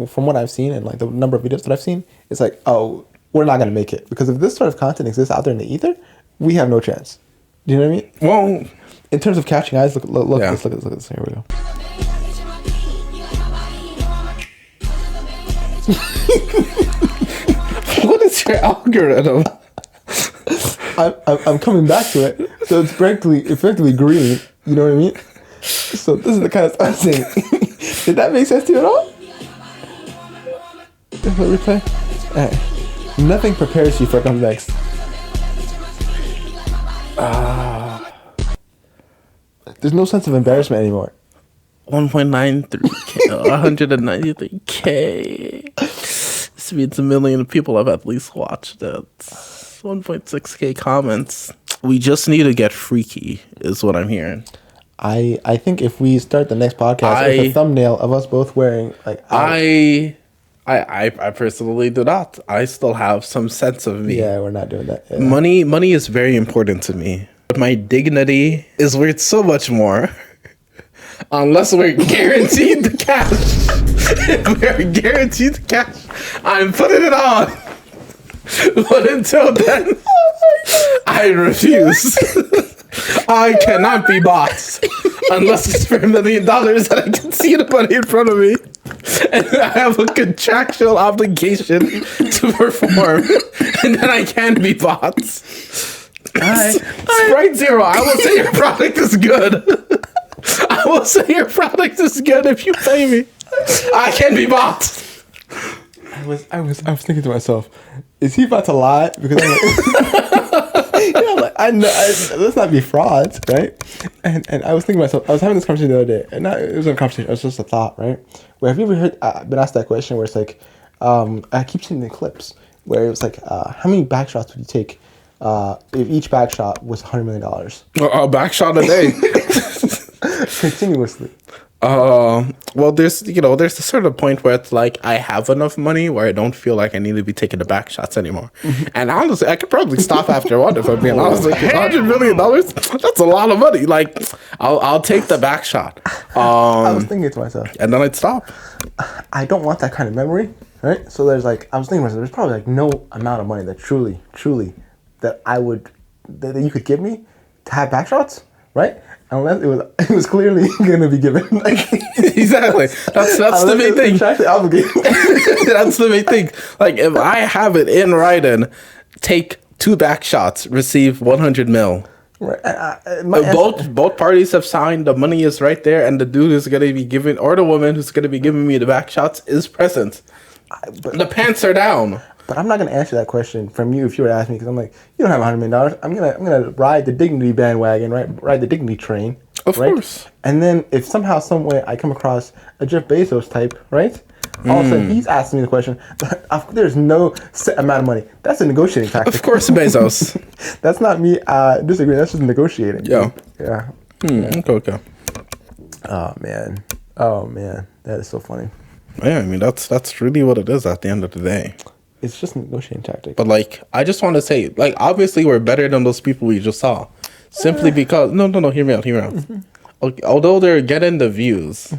from what I've seen and like the number of videos that I've seen. It's like, oh, we're not gonna make it because if this sort of content exists out there in the ether, we have no chance. Do you know what I mean? Well, in terms of catching eyes, look Yeah. at this, look at this. Here we go. what is your algorithm? I'm coming back to it. So it's effectively green. You know what I mean? So this is the kind of stuff I'm saying. Did that make sense to you at all? Replay. Alright. Nothing prepares you for what comes next. There's no sense of embarrassment anymore. 1.93K, 193K. This means 1 million people have at least watched it. 1.6K comments. We just need to get freaky, is what I'm hearing. I think if we start the next podcast with a thumbnail of us both wearing like I personally do not. I still have some sense of me. Yeah, we're not doing that. Yeah. Money is very important to me. But my dignity is worth so much more. Unless we're guaranteed the cash. If we're guaranteed the cash, I'm putting it on. But until then, I refuse. I cannot be bought unless it's for $1 million that I can see the money in front of me. And I have a contractual obligation to perform. And then I can be bought. Sprite Zero, I will say your product is good. I will say your product is good if you pay me. I can be bought. I was thinking to myself, is he about to lie? Because I'm like, I know, let's not be frauds, right? And I was thinking to myself, I was having this conversation the other day, and it wasn't a conversation, it was just a thought, right? Where have you ever been asked that question where it's like, I keep seeing the clips where it was like, how many back shots would you take if each back shot was $100 million? A back shot a day. Continuously. Well, there's a certain point where it's like I have enough money where I don't feel like I need to be taking the back shots anymore. And honestly, I could probably stop after one if I'm being honest. Like $100 million, that's a lot of money. Like I'll take the back shot. I was thinking to myself, and then I'd stop. I don't want that kind of memory, right? So there's like, I was thinking to myself, there's probably like no amount of money that truly that that you could give me to have back shots, right? Unless it was clearly gonna be given. Like, exactly. That's the main thing. That's the main thing. Like if I have it in writing, take 2 back shots, receive 100 mil. Right. Both parties have signed. The money is right there, and the dude is gonna be giving, or the woman who's gonna be giving me the back shots is present. The pants are down. But I'm not gonna answer that question from you if you were to ask me, because I'm like, you don't have $100 million. I'm gonna ride the dignity bandwagon, right? Ride the dignity train. Of course. And then if somehow, some way, I come across a Jeff Bezos type, right? All of a sudden, he's asking me the question. There's no set amount of money. That's a negotiating tactic. Of course, Bezos. That's not me disagreeing. That's just negotiating. Yeah. Yeah. Okay. Oh man, that is so funny. Yeah, I mean that's really what it is at the end of the day. It's just a negotiating tactic. But like, I just want to say, like, obviously we're better than those people we just saw, simply because no, hear me out. Mm-hmm. Okay, although they're getting the views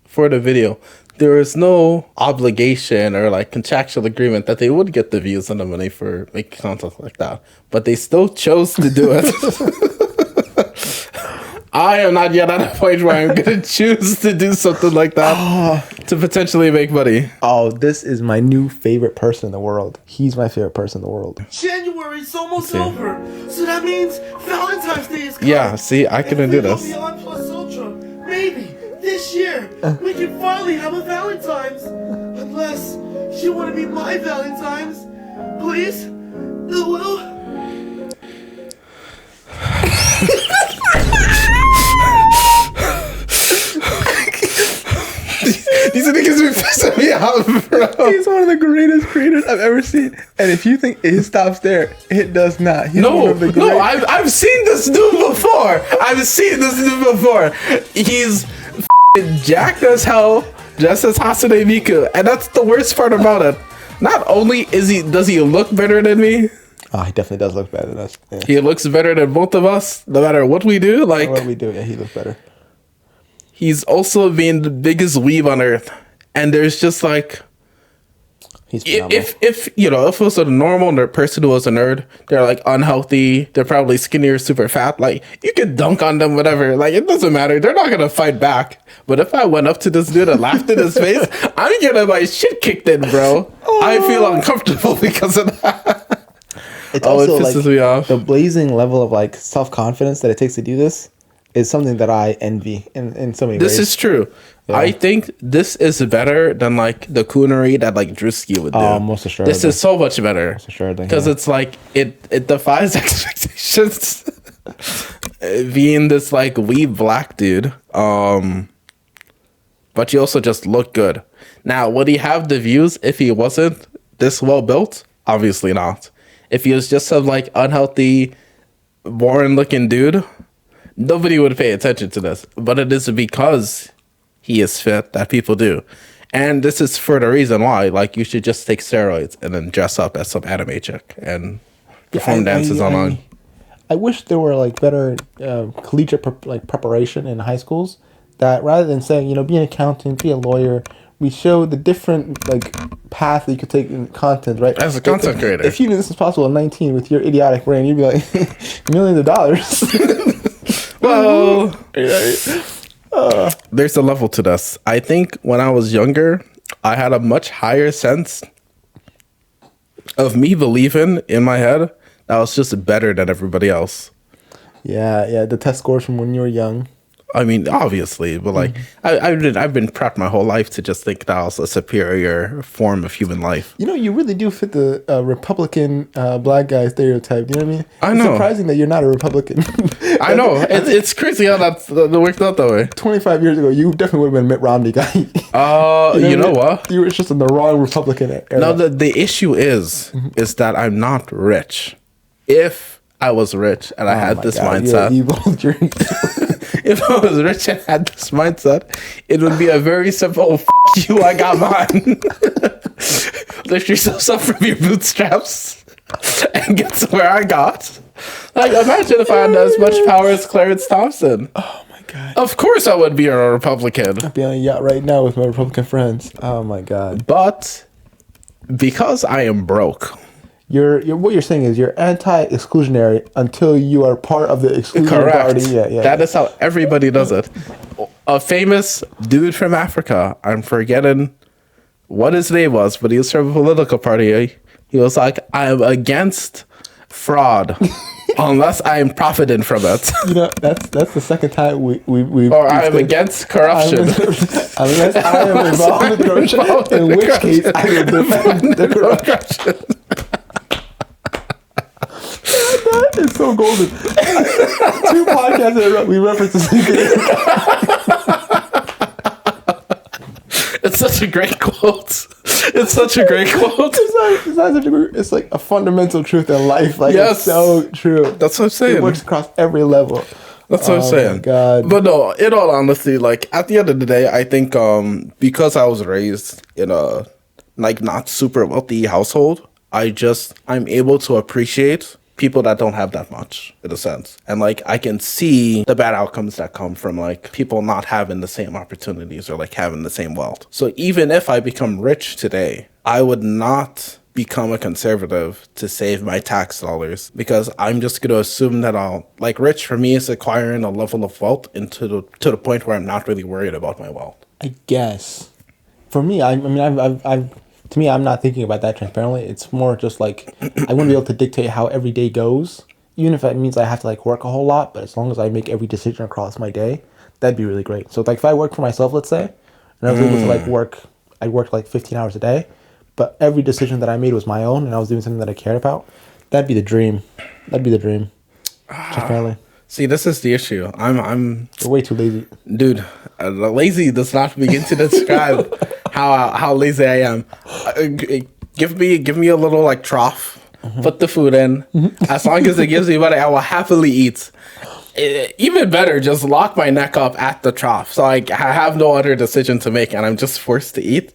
for the video, there is no obligation or like contractual agreement that they would get the views and the money for making content like that. But they still chose to do it. I am not yet at a point where I'm gonna choose to do something like that to potentially make money. Oh, this is my new favorite person in the world. He's my favorite person in the world. January's almost over, so that means Valentine's Day is coming. Yeah, see, I couldn't do this. Beyond Plus Ultra. Maybe this year we can finally have a Valentine's. Unless you want to be my Valentine's, please, Lulu. These niggas be pissing me off, bro. He's one of the greatest creators I've ever seen. And if you think it stops there, it does not. He's one of the I've seen this dude before. He's jacked as hell, just as Hasane Miku, and that's the worst part about it. Not only does he look better than me. Oh, he definitely does look better than us. Yeah. He looks better than both of us, no matter what we do. Like what we do, yeah, he looks better. He's also being the biggest weeb on earth, and there's just like, if you know, if it was a normal person who was a nerd, they're like unhealthy, they're probably skinny or super fat. Like you could dunk on them, whatever. Like it doesn't matter. They're not gonna fight back. But if I went up to this dude and laughed in his face, I'm getting my shit kicked in, bro. I feel uncomfortable because of that. It's also it pisses like me off. the blazing level of like self-confidence that it takes to do this is something that I envy in so many ways. This is true. Yeah. I think this is better than like the coonery that like Drewski would do. Oh, most assuredly. This is so much better. Most assuredly. Because it's like it defies expectations. Being this like wee black dude. But you also just look good. Now, would he have the views if he wasn't this well built? Obviously not. If he was just some like unhealthy, boring looking dude, nobody would pay attention to this. But it is because he is fit that people do. And this is for the reason why, like, you should just take steroids and then dress up as some anime chick and perform dances online. I wish there were like better collegiate preparation in high schools, that rather than saying, you know, be an accountant, be a lawyer, we show the different like path that you could take in content, right? As a content creator. If you knew this was possible at 19 with your idiotic brain, you'd be like, millions of dollars. Well, there's a level to this. I think when I was younger, I had a much higher sense of me believing in my head that I was just better than everybody else. Yeah, the test scores from when you were young. I mean, obviously, but like, I've been prepped my whole life to just think that I was a superior form of human life. You know, you really do fit the Republican black guy stereotype. You know what I mean? I know. It's surprising that you're not a Republican. I know. It's crazy how that worked out that way. 25 years ago, you definitely would have been Mitt Romney guy. You know what? You were just in the wrong Republican era. No, the issue is that I'm not rich. If I was rich and I had this mindset. If I was rich and had this mindset, it would be a very simple "f you, I got mine." Lift yourself up from your bootstraps and get to where I got. Like, imagine if I had as much power as Clarence Thompson. Oh my god! Of course, I would be a Republican. I'd be on a yacht right now with my Republican friends. Oh my god! But because I am broke. You're what you're saying is you're anti-exclusionary until you are part of the exclusionary party. Yeah. That is how everybody does it. A famous dude from Africa, I'm forgetting what his name was, but he was from a political party. He was like, I am against fraud unless I am profiting from it. You know, that's the second time we or I am against corruption. Unless I am involved in corruption, in which case I will defend the corruption. It's so golden. 2 podcasts in a row, we reference the same thing. It's such a great quote. It's such a great quote. It's like a fundamental truth in life. Like, yes. It's so true. That's what I'm saying. It works across every level. That's what I'm saying. God. But no, in all honesty, like at the end of the day, I think because I was raised in a like not super wealthy household, I'm able to appreciate people that don't have that much in a sense. And like I can see the bad outcomes that come from like people not having the same opportunities or like having the same wealth. So even if I become rich today, I would not become a conservative to save my tax dollars because I'm just going to assume that I'll like rich for me is acquiring a level of wealth to the point where I'm not really worried about my wealth. I guess. For me, to me, I'm not thinking about that transparently. It's more just like I want to be able to dictate how every day goes, even if it means I have to like work a whole lot. But as long as I make every decision across my day, that'd be really great. So like if I work for myself, let's say, and I was able to like I worked like 15 hours a day, but every decision that I made was my own, and I was doing something that I cared about. That'd be the dream. That'd be the dream. Transparently. See, this is the issue. I'm You're way too lazy. Dude, lazy does not begin to describe how lazy I am. Give me a little like trough. Put the food in. As long as it gives me money, I will happily eat. Even better, just lock my neck up at the trough, so I have no other decision to make, and I'm just forced to eat.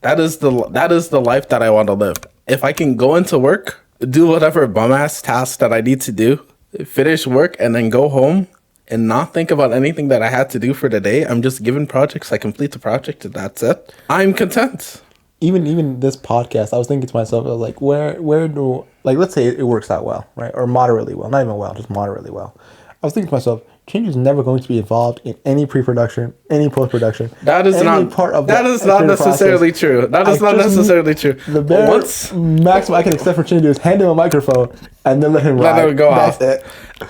That is the life that I want to live. If I can go into work, do whatever bum ass tasks that I need to do, finish work, and then go home and not think about anything that I had to do for the day. I'm just given projects. I complete the project, and that's it. I'm content. Even this podcast, I was thinking to myself, I was like, where do, like, let's say it works out well, right? Or moderately well, not even well, just moderately well. I was thinking to myself, Change is never going to be involved in any pre-production, any post-production. That is not part of that is not necessarily true. That is not necessarily true. The bare maximum I can accept for Change is hand him a microphone and then let him ride. Let him go off.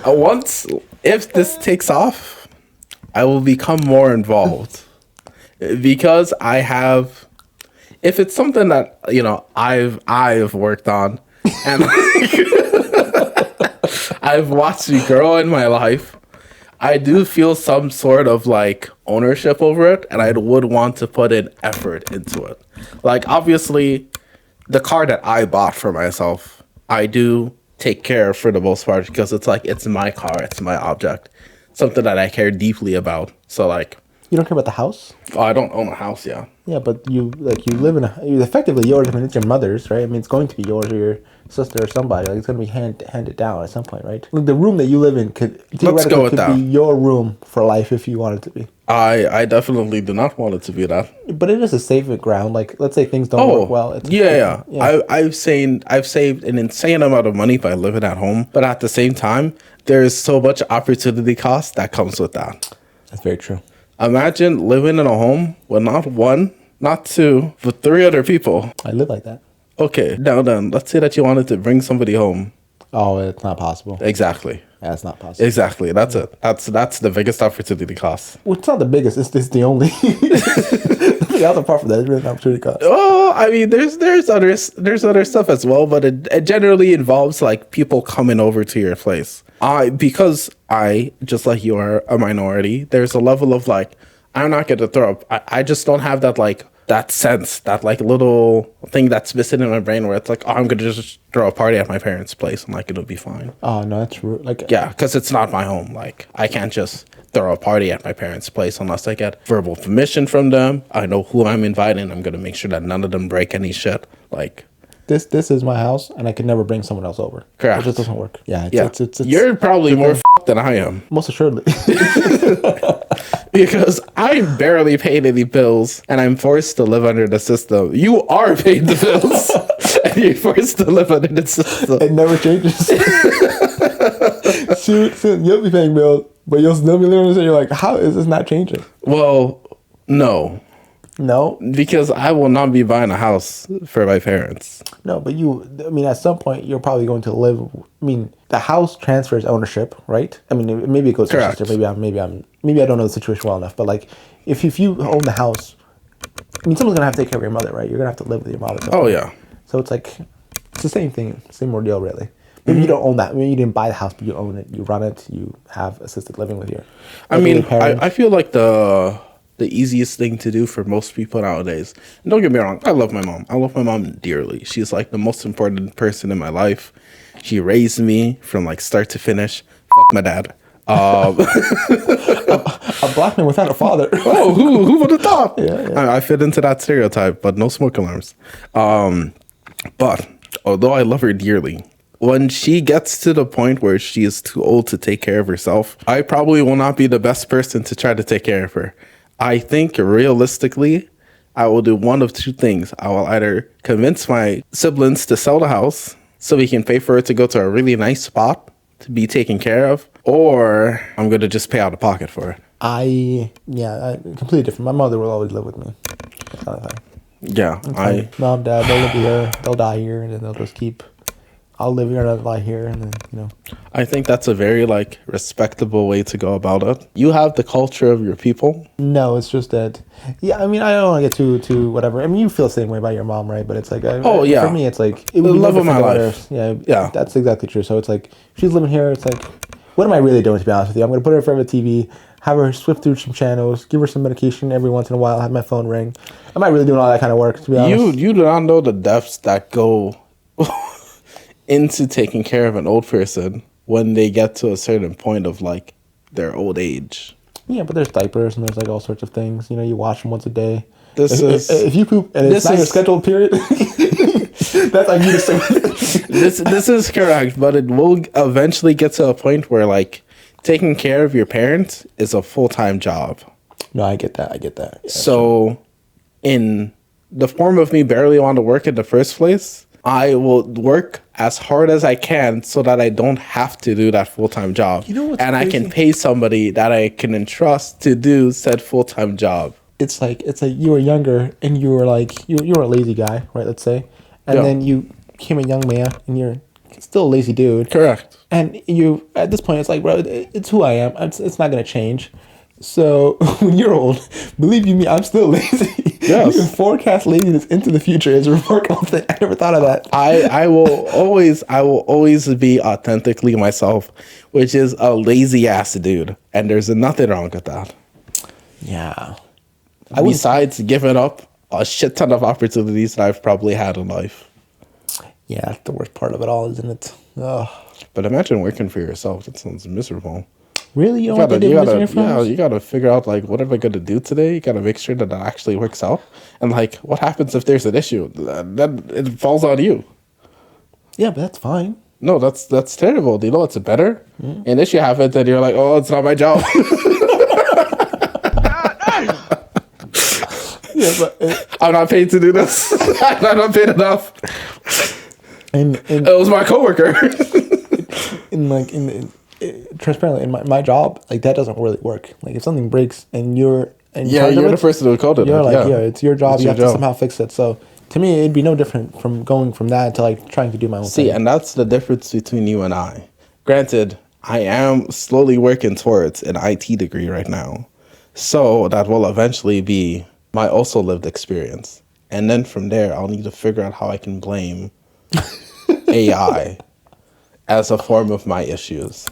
Once, if this takes off, I will become more involved because I have. If it's something that I've worked on, and I've watched you grow in my life, I do feel some sort of like ownership over it, and I would want to put in effort into it. Like obviously, the car that I bought for myself, I do take care of for the most part because it's my car, it's my object, something that I care deeply about. So like. You don't care about the house? Oh, I don't own a house, yeah. Yeah, but you live in effectively yours. I mean, it's your mother's, right? I mean, it's going to be yours or your sister or somebody. Like, it's going to be handed down at some point, right? Like, the room that you live in could be your room for life if you want it to be. I definitely do not want it to be that. But it is a safe ground. Like, let's say things don't work well. Yeah. I've saved an insane amount of money by living at home, but at the same time, there is so much opportunity cost that comes with that. That's very true. Imagine living in a home with not one, not two, but 3 other people. I live like that. Okay, now then, let's say that you wanted to bring somebody home. Oh, it's not possible. Exactly. That's not possible. Exactly. That's it. That's the biggest opportunity cost. Well, it's not the biggest. It's the only. The other part from that is really an opportunity cost. Oh, I mean, there's other stuff as well, but it generally involves like people coming over to your place. Because I, just like you are a minority, there's a level of like, I'm not going to throw up. I just don't have that like, that sense, that like little thing that's missing in my brain where it's like, oh, I'm going to just throw a party at my parents' place and like, it'll be fine. Oh, no, that's rude. Like, yeah, because it's not my home. Like, I can't just throw a party at my parents' place unless I get verbal permission from them. I know who I'm inviting. I'm going to make sure that none of them break any shit. Like, This is my house, and I could never bring someone else over. Correct. It just doesn't work. Yeah, it's you're probably more than I am. Most assuredly. Because I barely paid any bills, and I'm forced to live under the system. You are paying the bills, and you're forced to live under the system. It never changes. Soon you'll be paying bills, but you'll still be living, and you're like, how is this not changing? Well, no. No, because I will not be buying a house for my parents. No, but at some point you're probably going to live. I mean, the house transfers ownership, right? I mean, maybe it goes to your sister. Maybe I don't know the situation well enough. But like, if you own the house, I mean, someone's gonna have to take care of your mother, right? You're gonna have to live with your mother. Oh yeah. So it's like, it's the same thing, same ordeal, really. Maybe you don't own that. Maybe you didn't buy the house, but you own it. You run it. You have assisted living with your. I mean, I feel like the easiest thing to do for most people nowadays. And don't get me wrong, I love my mom. I love my mom dearly. She's like the most important person in my life. She raised me from like start to finish. Fuck my dad. A black man without a father. Oh, who would have thought? Yeah. I fit into that stereotype, but no smoke alarms. But although I love her dearly, when she gets to the point where she is too old to take care of herself, I probably will not be the best person to try to take care of her. I think realistically, I will do one of two things. I will either convince my siblings to sell the house so we can pay for it to go to a really nice spot to be taken care of, or I'm going to just pay out of pocket for it. I completely different. My mother will always live with me. That's not a thing. Yeah, Mom, dad, they'll live here. They'll die here, and then they'll just keep. I'll live here and I'll die here, and then I think that's a very respectable way to go about it. You have the culture of your people. No, it's just that. Yeah, I mean, I don't want to get too whatever. I mean, you feel the same way about your mom, right? But it's like, yeah. For me, it's like it would The be love no of my different life. about her. Yeah. That's exactly true. So it's like she's living here. It's like, what am I really doing? To be honest with you, I'm gonna put her in front of the TV, have her flip through some channels, give her some medication every once in a while, have my phone ring. Am I really doing all that kind of work? To be honest, You do not know the depths that go into taking care of an old person when they get to a certain point of their old age. Yeah, but there's diapers and there's all sorts of things. You wash them once a day. If you poop and it's not your scheduled period, that's like you to say. This is correct, but it will eventually get to a point where taking care of your parents is a full-time job. No, I get that. Yeah, so, in the form of me barely want to work in the first place, I will work as hard as I can so that I don't have to do that full-time job. You know what's and crazy? I can pay somebody that I can entrust to do said full-time job. It's like you were younger and you were you were a lazy guy, right? Let's say, and then you became a young man and you're still a lazy dude. Correct. And you at this point, it's like, bro, it's who I am. It's not gonna change. So when you're old, believe you me, I'm still lazy. Yes. You can forecast laziness into the future. It's a remarkable thing. I never thought of that. I will always be authentically myself, which is a lazy ass dude, and there's nothing wrong with that. Yeah. Besides giving up a shit ton of opportunities that I've probably had in life. Yeah, that's the worst part of it all, isn't it? Ugh. But imagine working for yourself. That sounds miserable. Really? You don't want to do you gotta figure out what am I gonna do today? You gotta make sure that actually works out. And what happens if there's an issue? Then it falls on you. Yeah, but that's fine. No, that's terrible. Do you know what's better? An issue happens and you're like, oh, it's not my job. Yeah, but I'm not paid to do this. I'm not paid enough. and It was my coworker. transparently in my job, that doesn't really work. If something breaks and you're you're the person who coded you're it. it's your job. It's You your have to job. somehow fix it. So to me, it'd be no different from going from that to trying to do my own See, thing. and that's the difference between you and I. Granted, I am slowly working towards an IT degree right now. So that will eventually be my also lived experience. And then from there, I'll need to figure out how I can blame AI as a form of my issues.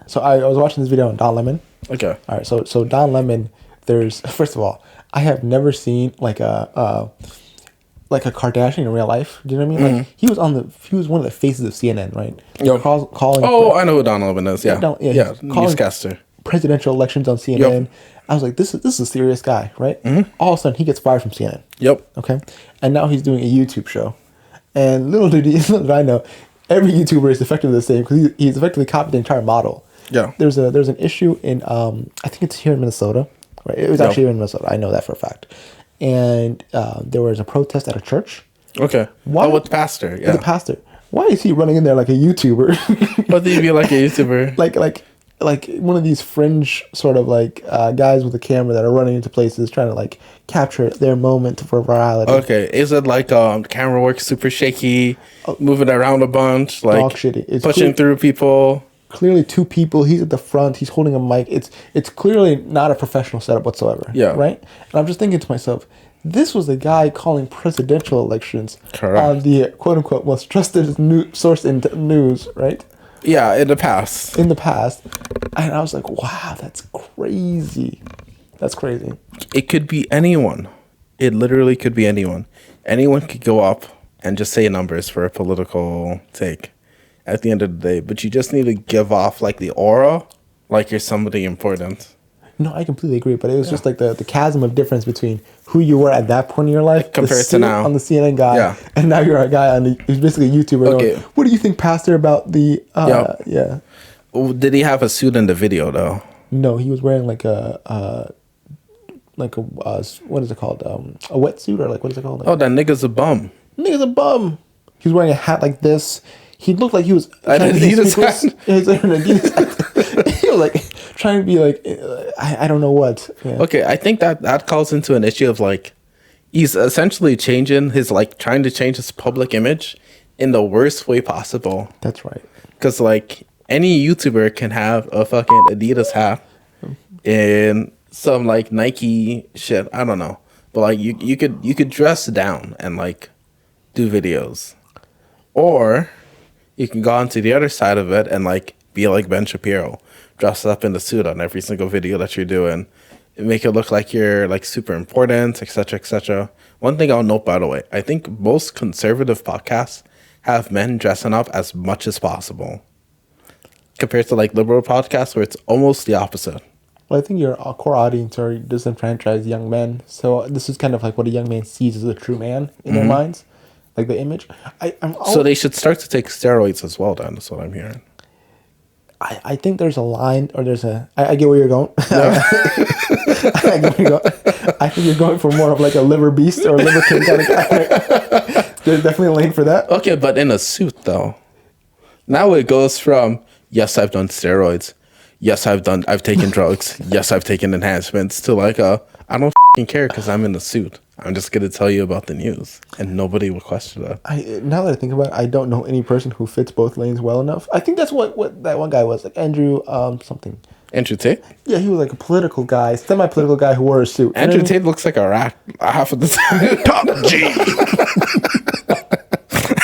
So I was watching this video on Don Lemon. Okay. All right, so Don Lemon, first of all, I have never seen a Kardashian in real life. Do you know what I mean? He was one of the faces of CNN, right? Yo. Calling. I know who Don Lemon is. Yeah. he's calling Newscaster. presidential elections on CNN. Yep. I was like, this is a serious guy, right? All of a sudden, he gets fired from CNN. Yep. Okay, and now he's doing a YouTube show, and little did I know, every YouTuber is effectively the same because he's effectively copied the entire model. Yeah. There's an issue in I think it's here in Minnesota, right? It was actually here in Minnesota. I know that for a fact. And there was a protest at a church. Okay. Why? Oh, with the pastor. Yeah. The pastor. Why is he running in there like a YouTuber? What do you mean like a YouTuber? like one of these fringe sort of guys with a camera that are running into places trying to capture their moment for virality. Okay, is it camera work super shaky, moving around a bunch, Dog shitty. It's pushing through people? Clearly two people. He's at the front. He's holding a mic. It's clearly not a professional setup whatsoever. Yeah. Right? And I'm just thinking to myself, this was a guy calling presidential elections Correct. on the quote-unquote most trusted source in news, right? Yeah, in the past. In the past. And I was like, wow, that's crazy. That's crazy. It could be anyone. It literally could be anyone. Anyone could go up and just say numbers for a political take at the end of the day. But you just need to give off the aura like you're somebody important. No, I completely agree. But it was just like the chasm of difference between who you were at that point in your life Compared the to now. on the CNN guy, Yeah. and now you're a guy who's basically a YouTuber. Okay. Going, what do you think, Pastor, about the? Yep. Yeah. Did he have a suit in the video though? No, he was wearing like a what is it called? A wetsuit or like what is it called? Like, Oh, that nigga's a bum. nigga's a bum. He was wearing a hat like this. He looked like he was An trying to be Adidas speakers. hat? He was wearing an Adidas hat. He was like trying to be like I don't know what. Yeah. Okay, I think that calls into an issue of like he's essentially changing his like trying to change his public image in the worst way possible. That's right. Because like any YouTuber can have a fucking Adidas hat and some like Nike shit. I don't know, but like you could dress down and like do videos, or you can go onto the other side of it and like be like Ben Shapiro, dress up in the suit on every single video that you're doing, and make it look like you're like super important, etc., etc. One thing I'll note, by the way, I think most conservative podcasts have men dressing up as much as possible, compared to like liberal podcasts where it's almost the opposite. Well, I think your core audience are disenfranchised young men. So this is kind of like what a young man sees as a true man in their minds, like the image. So they should start to take steroids as well. Then that's what I'm hearing. I think there's a line, or there's a. I get where you're going. I get where you're going. I think you're going for more of like a liver beast or a liver king kind of guy. There's definitely a lane for that. Okay, but in a suit though. Now it goes from yes, I've done steroids. Yes, I've taken drugs. Yes, I've taken enhancements to like I don't fucking care because I'm in a suit. I'm just gonna tell you about the news, and nobody will question that. Now that I think about it, I don't know any person who fits both lanes well enough. I think that's what that one guy was, like Andrew something. Andrew Tate? Yeah, he was like a political guy, semi-political guy who wore a suit. Andrew Tate looks like a rat half of the time. Top G.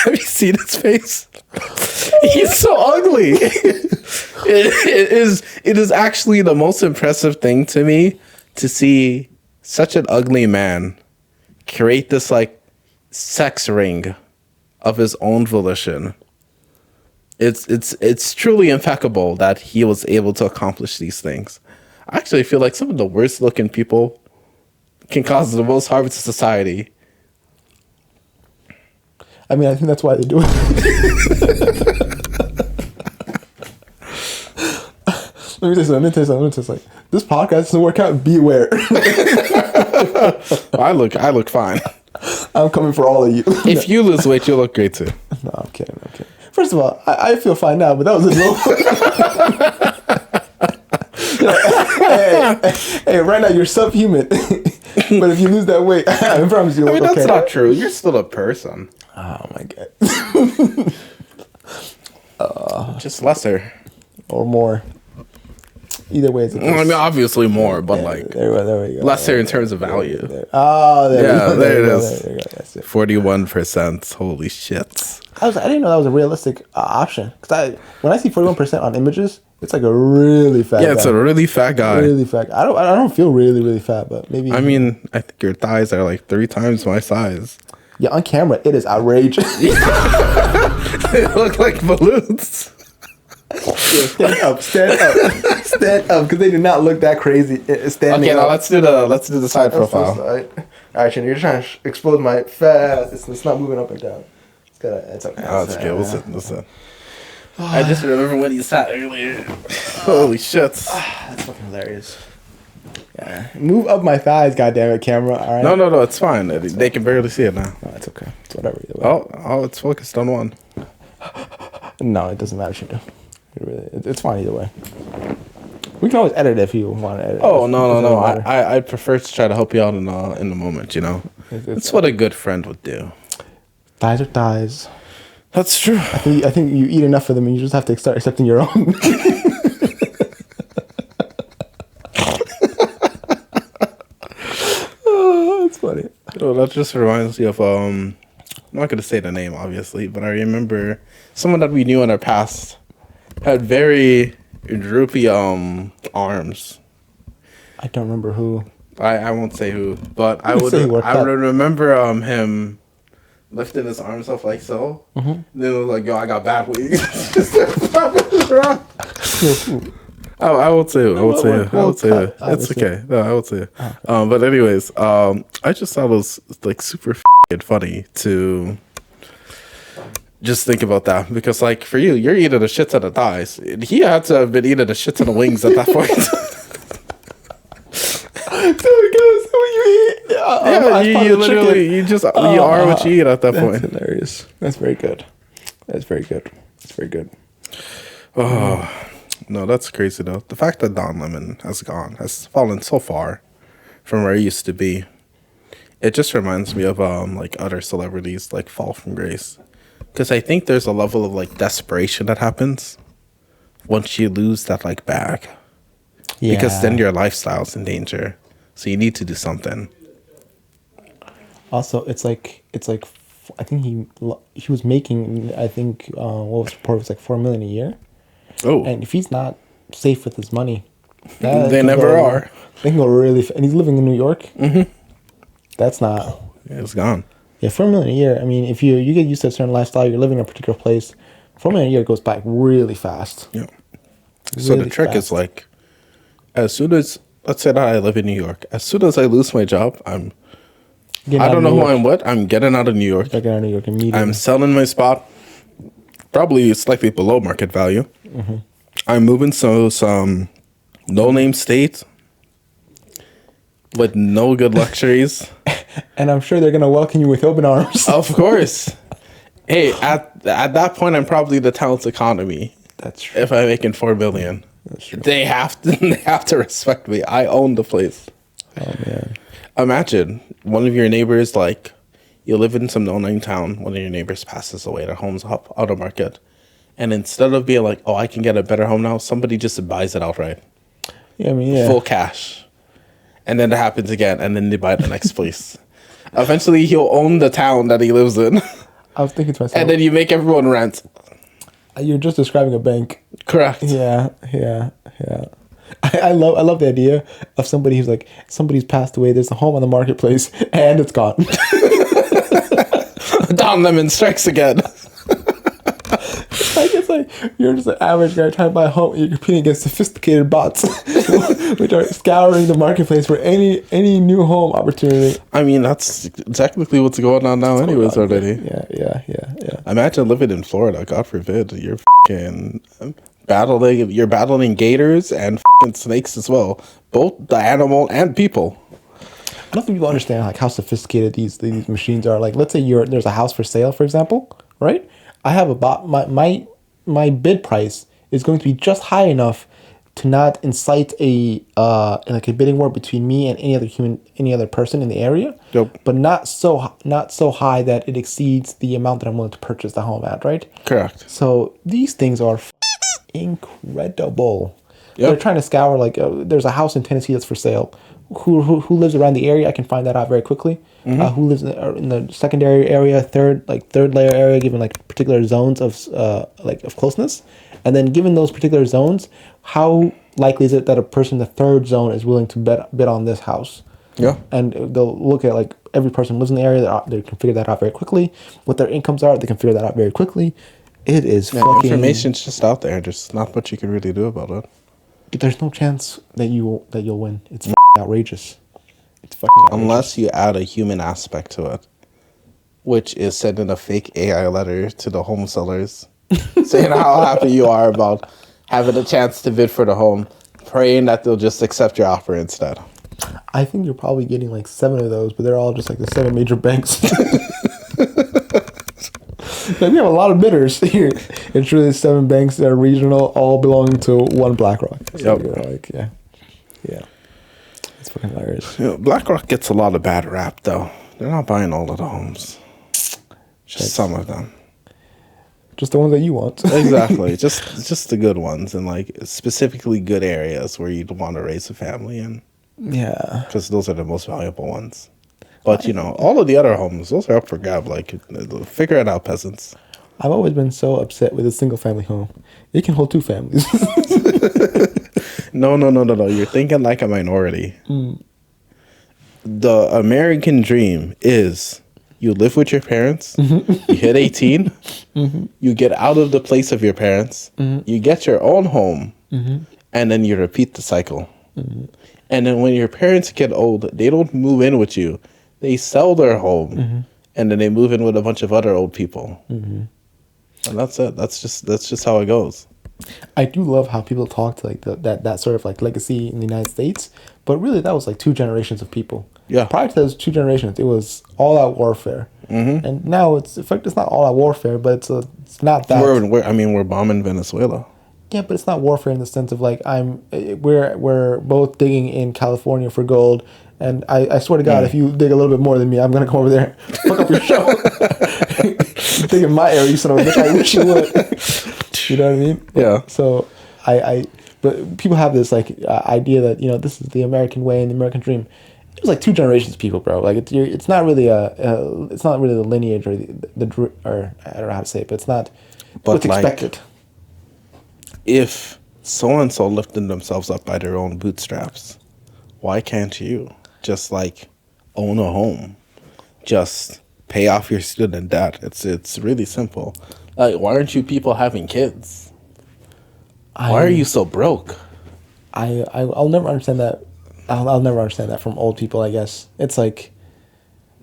Have you seen his face? He's so ugly. It is actually the most impressive thing to me to see such an ugly man create this like sex ring of his own volition. It's truly impeccable that he was able to accomplish these things. I actually feel like some of the worst looking people can cause the most harm to society. I mean, I think that's why they do it. Let me tell you something. Like, this podcast doesn't work out. Beware. I look fine. I'm coming for all of you. If you lose weight, you'll look great too. No, I'm kidding. First of all, I feel fine now, but that was a low. hey, right now you're subhuman. But if you lose that weight, I promise you. I mean, okay. that's not true. You're still a person. Oh my god. Just lesser. Or more. Either way, it's a I mean, obviously more, but like there we go. lesser in terms of value. Oh, there we go. There it is. There you go. That's it. 41%. Holy shit. I didn't know that was a realistic option. Because when I see 41% on images, it's like a really fat guy. Yeah, it's a really fat guy. Really fat guy. I don't feel really fat, but maybe. I mean, I think your thighs are like 3 times my size. Yeah, on camera, it is outrageous. They look like balloons. Yeah, stand up, because they do not look that crazy. Standing Okay, now up. let's do the side profile. All right, you're trying to expose my fat. It's not moving up and down. It's okay. Oh, that's good. Listen. I just remember when you sat earlier. Holy shit. That's fucking hilarious. Yeah. Move up my thighs, goddammit, camera. All right. No, it's fine. They can barely see it now. No, it's okay. It's whatever. Either way. Oh, it's focused on one. No, it doesn't matter. It's fine either way. We can always edit it if you want to edit. Oh, It no. doesn't matter. I prefer to try to help you out in the moment, you know? It's what a good friend would do. Thighs are thighs. That's true. I think you eat enough of them and you just have to start accepting your own. Oh, that's funny. That just reminds me of I'm not gonna say the name obviously, but I remember someone that we knew in our past had very droopy arms. I don't remember who. I won't say who, but I You would say he worked out. remember him lifting his arms up like so. Then it was like, yo, I got bad weed. I would say it. I would say it. I would say it. It's obviously. okay. No, I would say it. But anyways, I just thought it was like super funny to just think about that because, like, for you, you're eating a shit ton of thighs. He had to have been eating a shit ton of wings at that point. You literally, you are what you eat at that point. That's hilarious. That's very good. That's very good. That's very good. Oh, no, that's crazy though. The fact that Don Lemon has fallen so far from where he used to be. It just reminds me of like other celebrities like fall from grace. Because I think there's a level of like desperation that happens once you lose that like bag. Yeah. Because then your lifestyle's in danger. So you need to do something. Also, it's like I think he was making, I think what was reported was like $4 million a year. Oh, And if he's not safe with his money, they never are. They can go really, and he's living in New York. Mm-hmm. That's not. It's gone. Yeah, $4 million a year. I mean, if you get used to a certain lifestyle, you're living in a particular place, $4 million a year goes back really fast. Yeah. So Really the trick fast. is like, as soon as, let's say that I live in New York, as soon as I lose my job, I don't know who I'm with. I'm getting out of New York. Getting out of New York immediately. I'm selling my spot, probably slightly below market value. Mm-hmm. I'm moving to some no-name state with no good luxuries. And I'm sure they're gonna welcome you with open arms. Of course. Hey, at that point, I'm probably the town's economy. That's true. If I'm making $4 million, That's true. they have to respect me. I own the place. Oh man. Imagine one of your neighbors, like, you live in some no-name town, one of your neighbors passes away, their home's up out of market. And instead of being like, oh, I can get a better home now, somebody just buys it outright. Yeah, I mean, yeah. Full cash. And then it happens again, and then they buy the next place. Eventually, he'll own the town that he lives in. I was thinking to myself, And then you make everyone rent. you're just describing a bank. Correct. Yeah. I love the idea of somebody who's like, somebody's passed away, there's a home on the marketplace, and it's gone. Don Lemon strikes again. It's like you're just an average guy trying to buy a home. You're competing against sophisticated bots, which are scouring the marketplace for any new home opportunity. I mean, that's technically what's going on now, anyways, already. Yeah. Imagine living in Florida. God forbid, you're fucking battling gators and fucking snakes as well, both the animal and people. I don't think people understand like how sophisticated these machines are. Like, let's say there's a house for sale, for example, right? I have my bid price is going to be just high enough to not incite a bidding war between me and any other person in the area. Yep. But not so high that it exceeds the amount that I'm willing to purchase the home at, right? Correct. So these things are incredible. Yep. They're trying to scour there's a house in Tennessee that's for sale. Who lives around the area? I can find that out very quickly. Mm-hmm. Who lives in the secondary area, third layer area, given like particular zones of closeness, and then given those particular zones, how likely is it that a person in the third zone is willing to bid on this house? Yeah. And they'll look at like every person who lives in the area. They can figure that out very quickly. What their incomes are, they can figure that out very quickly. It is fucking... Information's just out there. There's not much you can really do about it. There's no chance that you'll win. It's outrageous. It's fucking outrageous. Unless you add a human aspect to it, which is sending a fake AI letter to the home sellers saying how happy you are about having a chance to bid for the home, praying that they'll just accept your offer instead. I think you're probably getting like 7 of those, but they're all just like the 7 major banks. Like, we have a lot of bidders here. It's really 7 banks that are regional, all belonging to one BlackRock. So Yep. you're like, yeah. It's fucking hilarious. You know, BlackRock gets a lot of bad rap, though. They're not buying all of the homes. Just some of them. Just the ones that you want. Exactly. just the good ones, and like specifically good areas where you'd want to raise a family in. Yeah. Because those are the most valuable ones. But, you know, all of the other homes, those are up for grab. Like, figure it out, peasants. I've always been so upset with a single family home. It can hold 2 families. No. You're thinking like a minority. The American dream is you live with your parents, you hit 18, you get out of the place of your parents, you get your own home, and then you repeat the cycle. And then when your parents get old, they don't move in with you. They sell their home, and then they move in with a bunch of other old people. And that's it. That's just how it goes. I do love how people talk to like that sort of like legacy in the United States, but really that was like 2 generations of people. Yeah. Prior to those 2 generations, it was all out warfare, and now it's in fact it's not all out warfare, but it's not that. We're bombing Venezuela. Yeah, but it's not warfare in the sense of like we're both digging in California for gold, and I swear to God, if you dig a little bit more than me, I'm gonna come over there, fuck up your show. You dig in my area, you son of a bitch. I wish you would. You know what I mean? Yeah. So but people have this like idea that this is the American way and the American dream. It was like 2 generations of people, bro. Like it's not really it's not really the lineage or or I don't know how to say it, but it's not what's expected. If so-and-so lifted themselves up by their own bootstraps, why can't you just like own a home? Just pay off your student debt. It's really simple. Like, why aren't you people having kids? Why are you so broke? I'll never understand that. I'll never understand that from old people, I guess. It's like,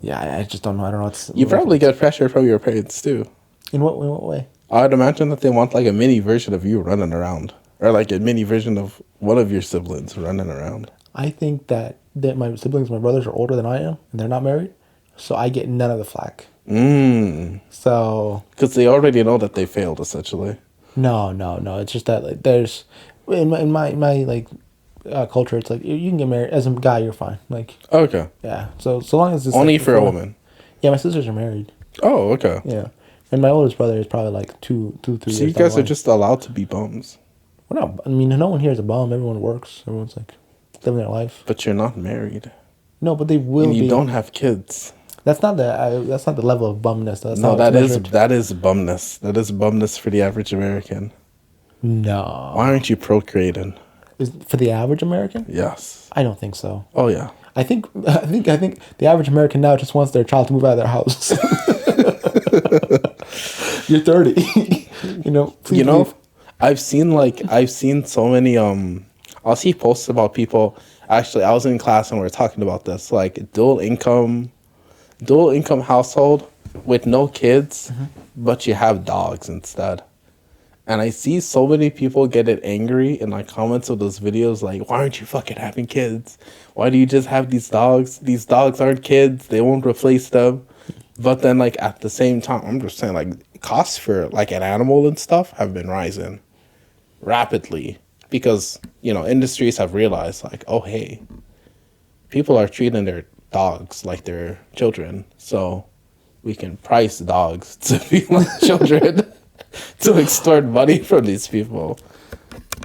yeah, I just don't know. I don't know. You probably get pressure from your parents too. In what way? I'd imagine that they want like a mini version of you running around. Or like a mini version of one of your siblings running around. I think that my siblings, my brothers are older than I am, and they're not married. So I get none of the flack. So... Because they already know that they failed, essentially. No. It's just that like there's... In my like culture, it's like you can get married. As a guy, you're fine. Like... Okay. Yeah. So long as it's... Only like, for a woman? Yeah, my sisters are married. Oh, okay. Yeah. And my oldest brother is probably like 2, 3 years. So you guys are just allowed to be bums? Well, no. I mean, no one here is a bum. Everyone works. Everyone's like living their life. But you're not married. No, but they will be. And you don't have kids. That's not the level of bumness. That is bumness. That is bumness for the average American. No. Why aren't you procreating? For the average American? Yes. I don't think so. Oh yeah. I think the average American now just wants their child to move out of their house. You're 30. Please leave. I've seen so many I'll see posts about people. Actually, I was in class and we were talking about this, like dual income household with no kids, but you have dogs instead. And I see so many people getting angry in like comments of those videos, like, why aren't you fucking having kids? Why do you just have these dogs? These dogs aren't kids. They won't replace them. But then like at the same time, I'm just saying like costs for like an animal and stuff have been rising rapidly because, industries have realized like, oh, hey, people are treating their dogs like they're children. So we can price dogs to be like children to extort money from these people.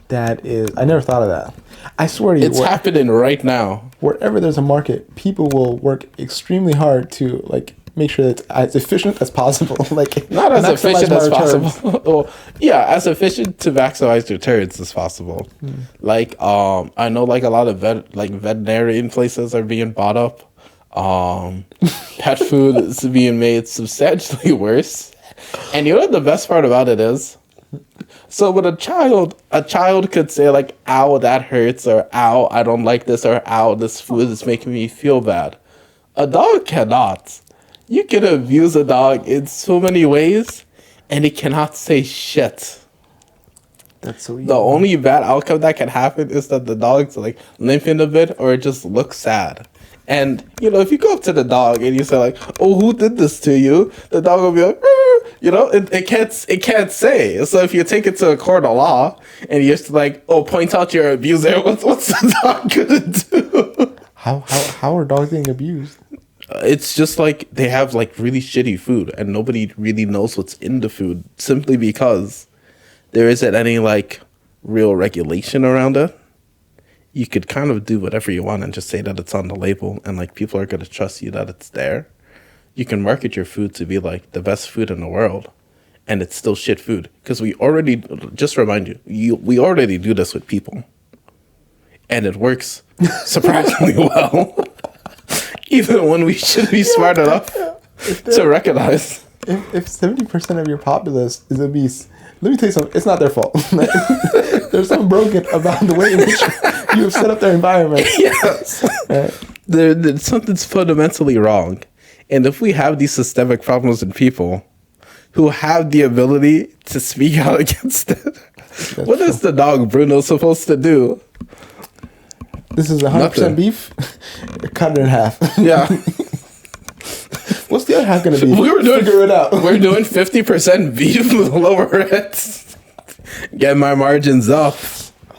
I never thought of that. I swear to you. It's happening right now. Wherever there's a market, people will work extremely hard to like make sure that it's as efficient as possible. Like not as efficient as possible. Well, yeah, as efficient to maximize returns as possible. Like I know like a lot of veterinarian places are being bought up. Pet food is being made substantially worse. And you know what the best part about it is? So with a child could say like, ow, that hurts, or ow, I don't like this, or ow, this food is making me feel bad. A dog cannot. You can abuse a dog in so many ways, and it cannot say shit. That's so easy. The only bad outcome that can happen is that the dog's like limping a bit, or it just looks sad. And, if you go up to the dog and you say like, oh, who did this to you? The dog will be like, it can't say. So if you take it to a court of law and you just like, oh, point out your abuser, what's the dog gonna do? How are dogs being abused? It's just like they have like really shitty food and nobody really knows what's in the food simply because there isn't any like real regulation around it. You could kind of do whatever you want and just say that it's on the label and like people are going to trust you that it's there. You can market your food to be like the best food in the world and it's still shit food because we already, just remind you, we already do this with people and it works surprisingly well, even when we should be smart enough to recognize. If 70% of your populace is obese, Let me tell you something. It's not their fault. There's something broken about the way in which you have set up their environment. Yes. Something's fundamentally wrong. And if we have these systemic problems in people who have the ability to speak out against it, what is the dog Bruno supposed to do? This is 100% Nothing. beef. Cut it in half. Yeah. What's the other half going to be? Figure it out. We're doing 50% beef with lower it. Get my margins up.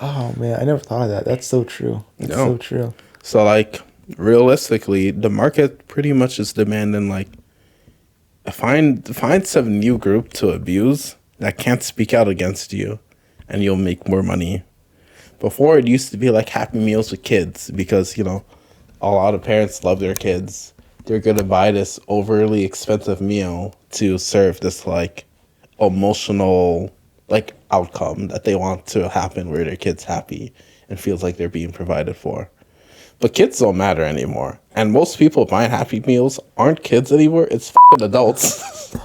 Oh, man. I never thought of that. That's so true. That's so true. So, like, realistically, the market pretty much is demanding, like, find some new group to abuse that can't speak out against you, and you'll make more money. Before, it used to be like Happy Meals with kids because, you know, a lot of parents love their kids. They're going to buy this overly expensive meal to serve this, like, emotional, like, outcome that they want to happen where their kid's happy and feels like they're being provided for. But kids don't matter anymore. And most people buying Happy Meals aren't kids anymore. It's fucking adults.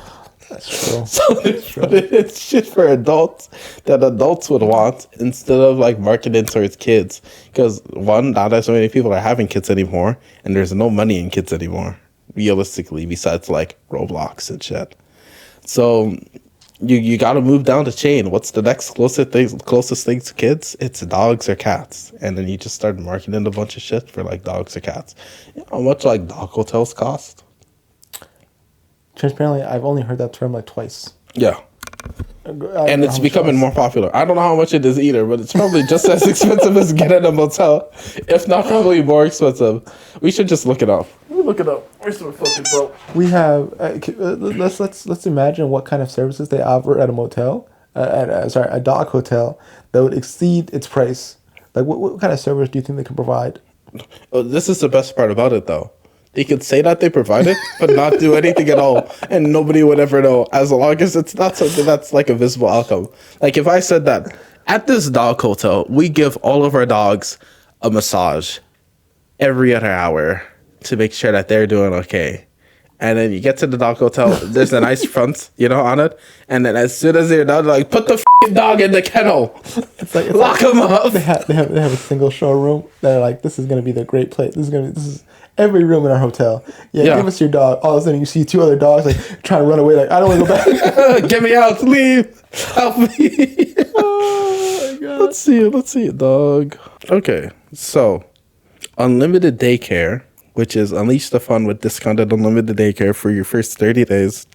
That's true. So it's shit for adults that adults would want instead of like marketing towards kids. Because one, not as many people are having kids anymore, and there's no money in kids anymore, realistically, besides like Roblox and shit. So you got to move down the chain. What's the next closest thing to kids? It's dogs or cats, and then you just start marketing a bunch of shit for like dogs or cats. You know how much like dog hotels cost? Transparently, I've only heard that term like twice. Yeah. And it's becoming more popular. I don't know how much it is either, but it's probably just as expensive as getting a motel, if not probably more expensive. We should just look it up. Look it up. Where's my fucking phone? We have let's imagine what kind of services they offer at a motel, a dog hotel that would exceed its price. Like what kind of service do you think they can provide? Oh, this is the best part about it, though. They could say that they provide it, but not do anything at all, and nobody would ever know, as long as it's not something that's like a visible outcome. Like if I said that at this dog hotel, we give all of our dogs a massage every other hour to make sure that they're doing okay. And then you get to the dog hotel, there's a nice front, on it. And then as soon as they're done, like, put the fucking dog in the kennel. It's lock him up. They have a single showroom. They're like, this is gonna be the great place. This is every room in our hotel. Yeah, give us your dog. All of a sudden, you see two other dogs like trying to run away. Like, I don't want to go back. Get me out, leave, help me. Oh my god. Let's see it, dog. Okay, so unlimited daycare, which is Unleash the Fun with discounted unlimited daycare for your first 30 days,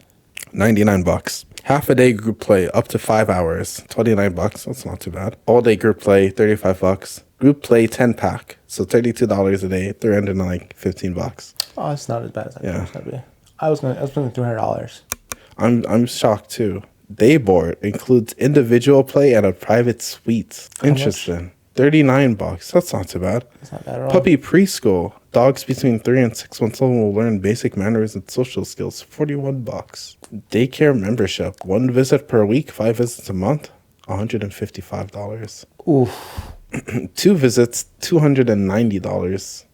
$99. Half a day group play up to 5 hours, $29. That's not too bad. All day group play, $35. Group play 10-pack, so $32 a day, $315. Oh, it's not as bad as I thought it was gonna be. I was spending $300. I'm shocked too. Day board includes individual play and a private suite. Interesting. $39. That's not too bad. That's not bad at all. Puppy preschool. Dogs between 3 and 6 months old will learn basic manners and social skills. $41. Daycare membership. 1 visit per week, 5 visits a month. $155. Oof. 2 visits, $290.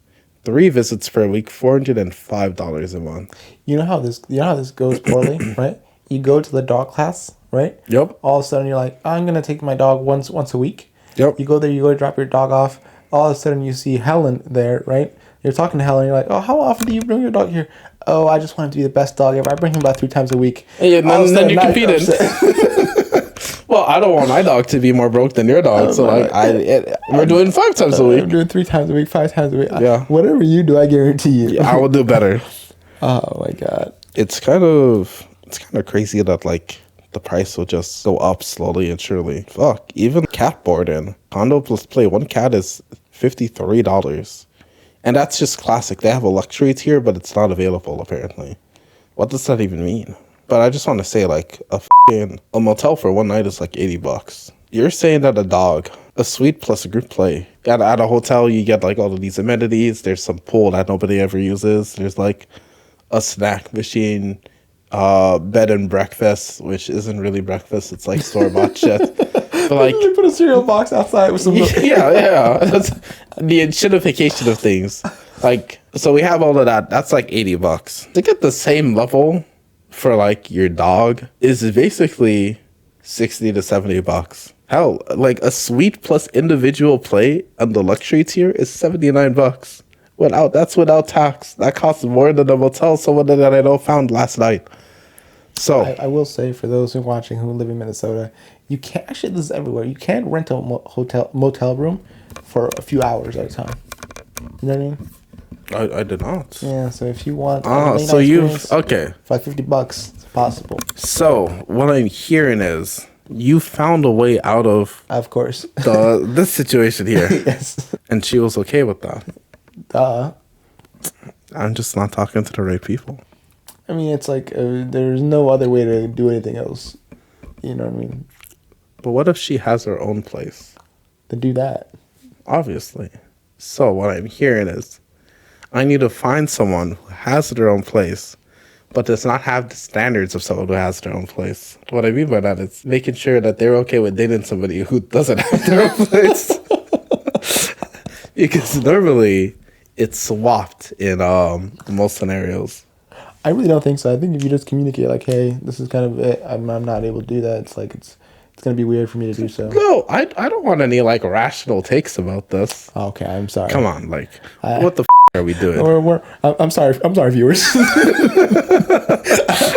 3 visits per week, $405 a month. You know how this goes poorly, right? You go to the dog class, right? Yep. All of a sudden you're like, I'm gonna take my dog once a week. Yep. You go there, you go to drop your dog off. All of a sudden you see Helen there, right? You're talking to Helen. You're like, oh, how often do you bring your dog here? Oh, I just want him to be the best dog ever. I bring him about 3 times a week. Yeah, then you competed. Well, I don't want my dog to be more broke than your dog, so we're doing 5 times a week. I'm doing 3 times a week, 5 times a week. Yeah. Whatever you do, I guarantee you. Yeah, I will do better. Oh my god. It's kind of crazy that like the price will just go up slowly and surely. Fuck, even cat boarding, condo plus play, 1 cat is $53. And that's just classic. They have a luxury tier, but it's not available apparently. What does that even mean? But I just want to say, like, a motel for 1 night is like $80. You're saying that a suite plus a group play. At a hotel, you get like all of these amenities. There's some pool that nobody ever uses. There's like a snack machine, bed and breakfast, which isn't really breakfast. It's like store-bought shit. But like, you put a cereal box outside with some milk. Yeah. That's the shitification of things. Like, so we have all of that. That's like $80. To get the same level for like your dog is basically $60 to $70. Hell, like a suite plus individual play on the luxury tier is $79. That's without tax. That costs more than a motel someone that I know found last night. So I will say, for those who are watching who live in Minnesota, you can't, actually this is everywhere, you can't rent a motel room for a few hours at a time. You know what I mean? I did not. Yeah, so if you want So you've okay. for like $50, it's possible. So what I'm hearing is you found a way out of Of course. this situation here. Yes. And she was okay with that. Duh. I'm just not talking to the right people. I mean, it's like there's no other way to do anything else. You know what I mean? But what if she has her own place? To do that. Obviously. So what I'm hearing is I need to find someone who has their own place, but does not have the standards of someone who has their own place. What I mean by that is making sure that they're okay with dating somebody who doesn't have their own place. Because normally it's swapped in most scenarios. I really don't think so. I think if you just communicate like, hey, this is kind of it. I'm not able to do that. It's like it's gonna be weird for me to do so. No, I don't want any like rational takes about this. Okay, I'm sorry. Come on, like what the are we doing? I'm sorry, viewers.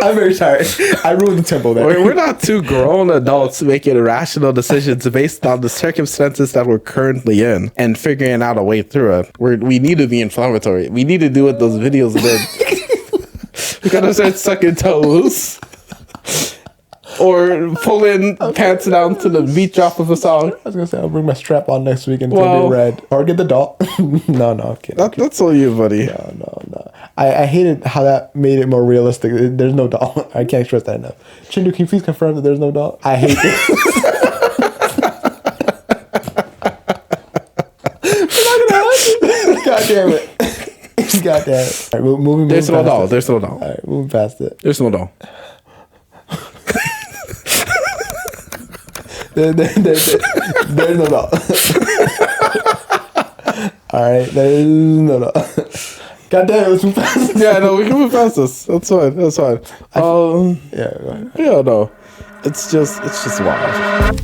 I'm very sorry. I ruined the tempo there. We're not two grown adults making rational decisions based on the circumstances that we're currently in and figuring out a way through it. We need to be inflammatory. We need to do what those videos did. We gotta start sucking toes. Or pulling pants down to the beat drop of a song. I was gonna say I'll bring my strap on next week and it's gonna be red. Or get the doll. No, I'm kidding. That's all you, buddy. No. I hated how that made it more realistic. There's no doll. I can't stress that enough. Chindu, can you please confirm that there's no doll? I hate this. God damn it. God damn it. All right, moving There's no doll. It. There's no doll. All right, moving past it. There's no doll. There's no doll. Alright, there's no doll. God damn it, let's move past this. Yeah, no, we can move past this. That's fine. Yeah, go ahead. Yeah, no. It's just wild.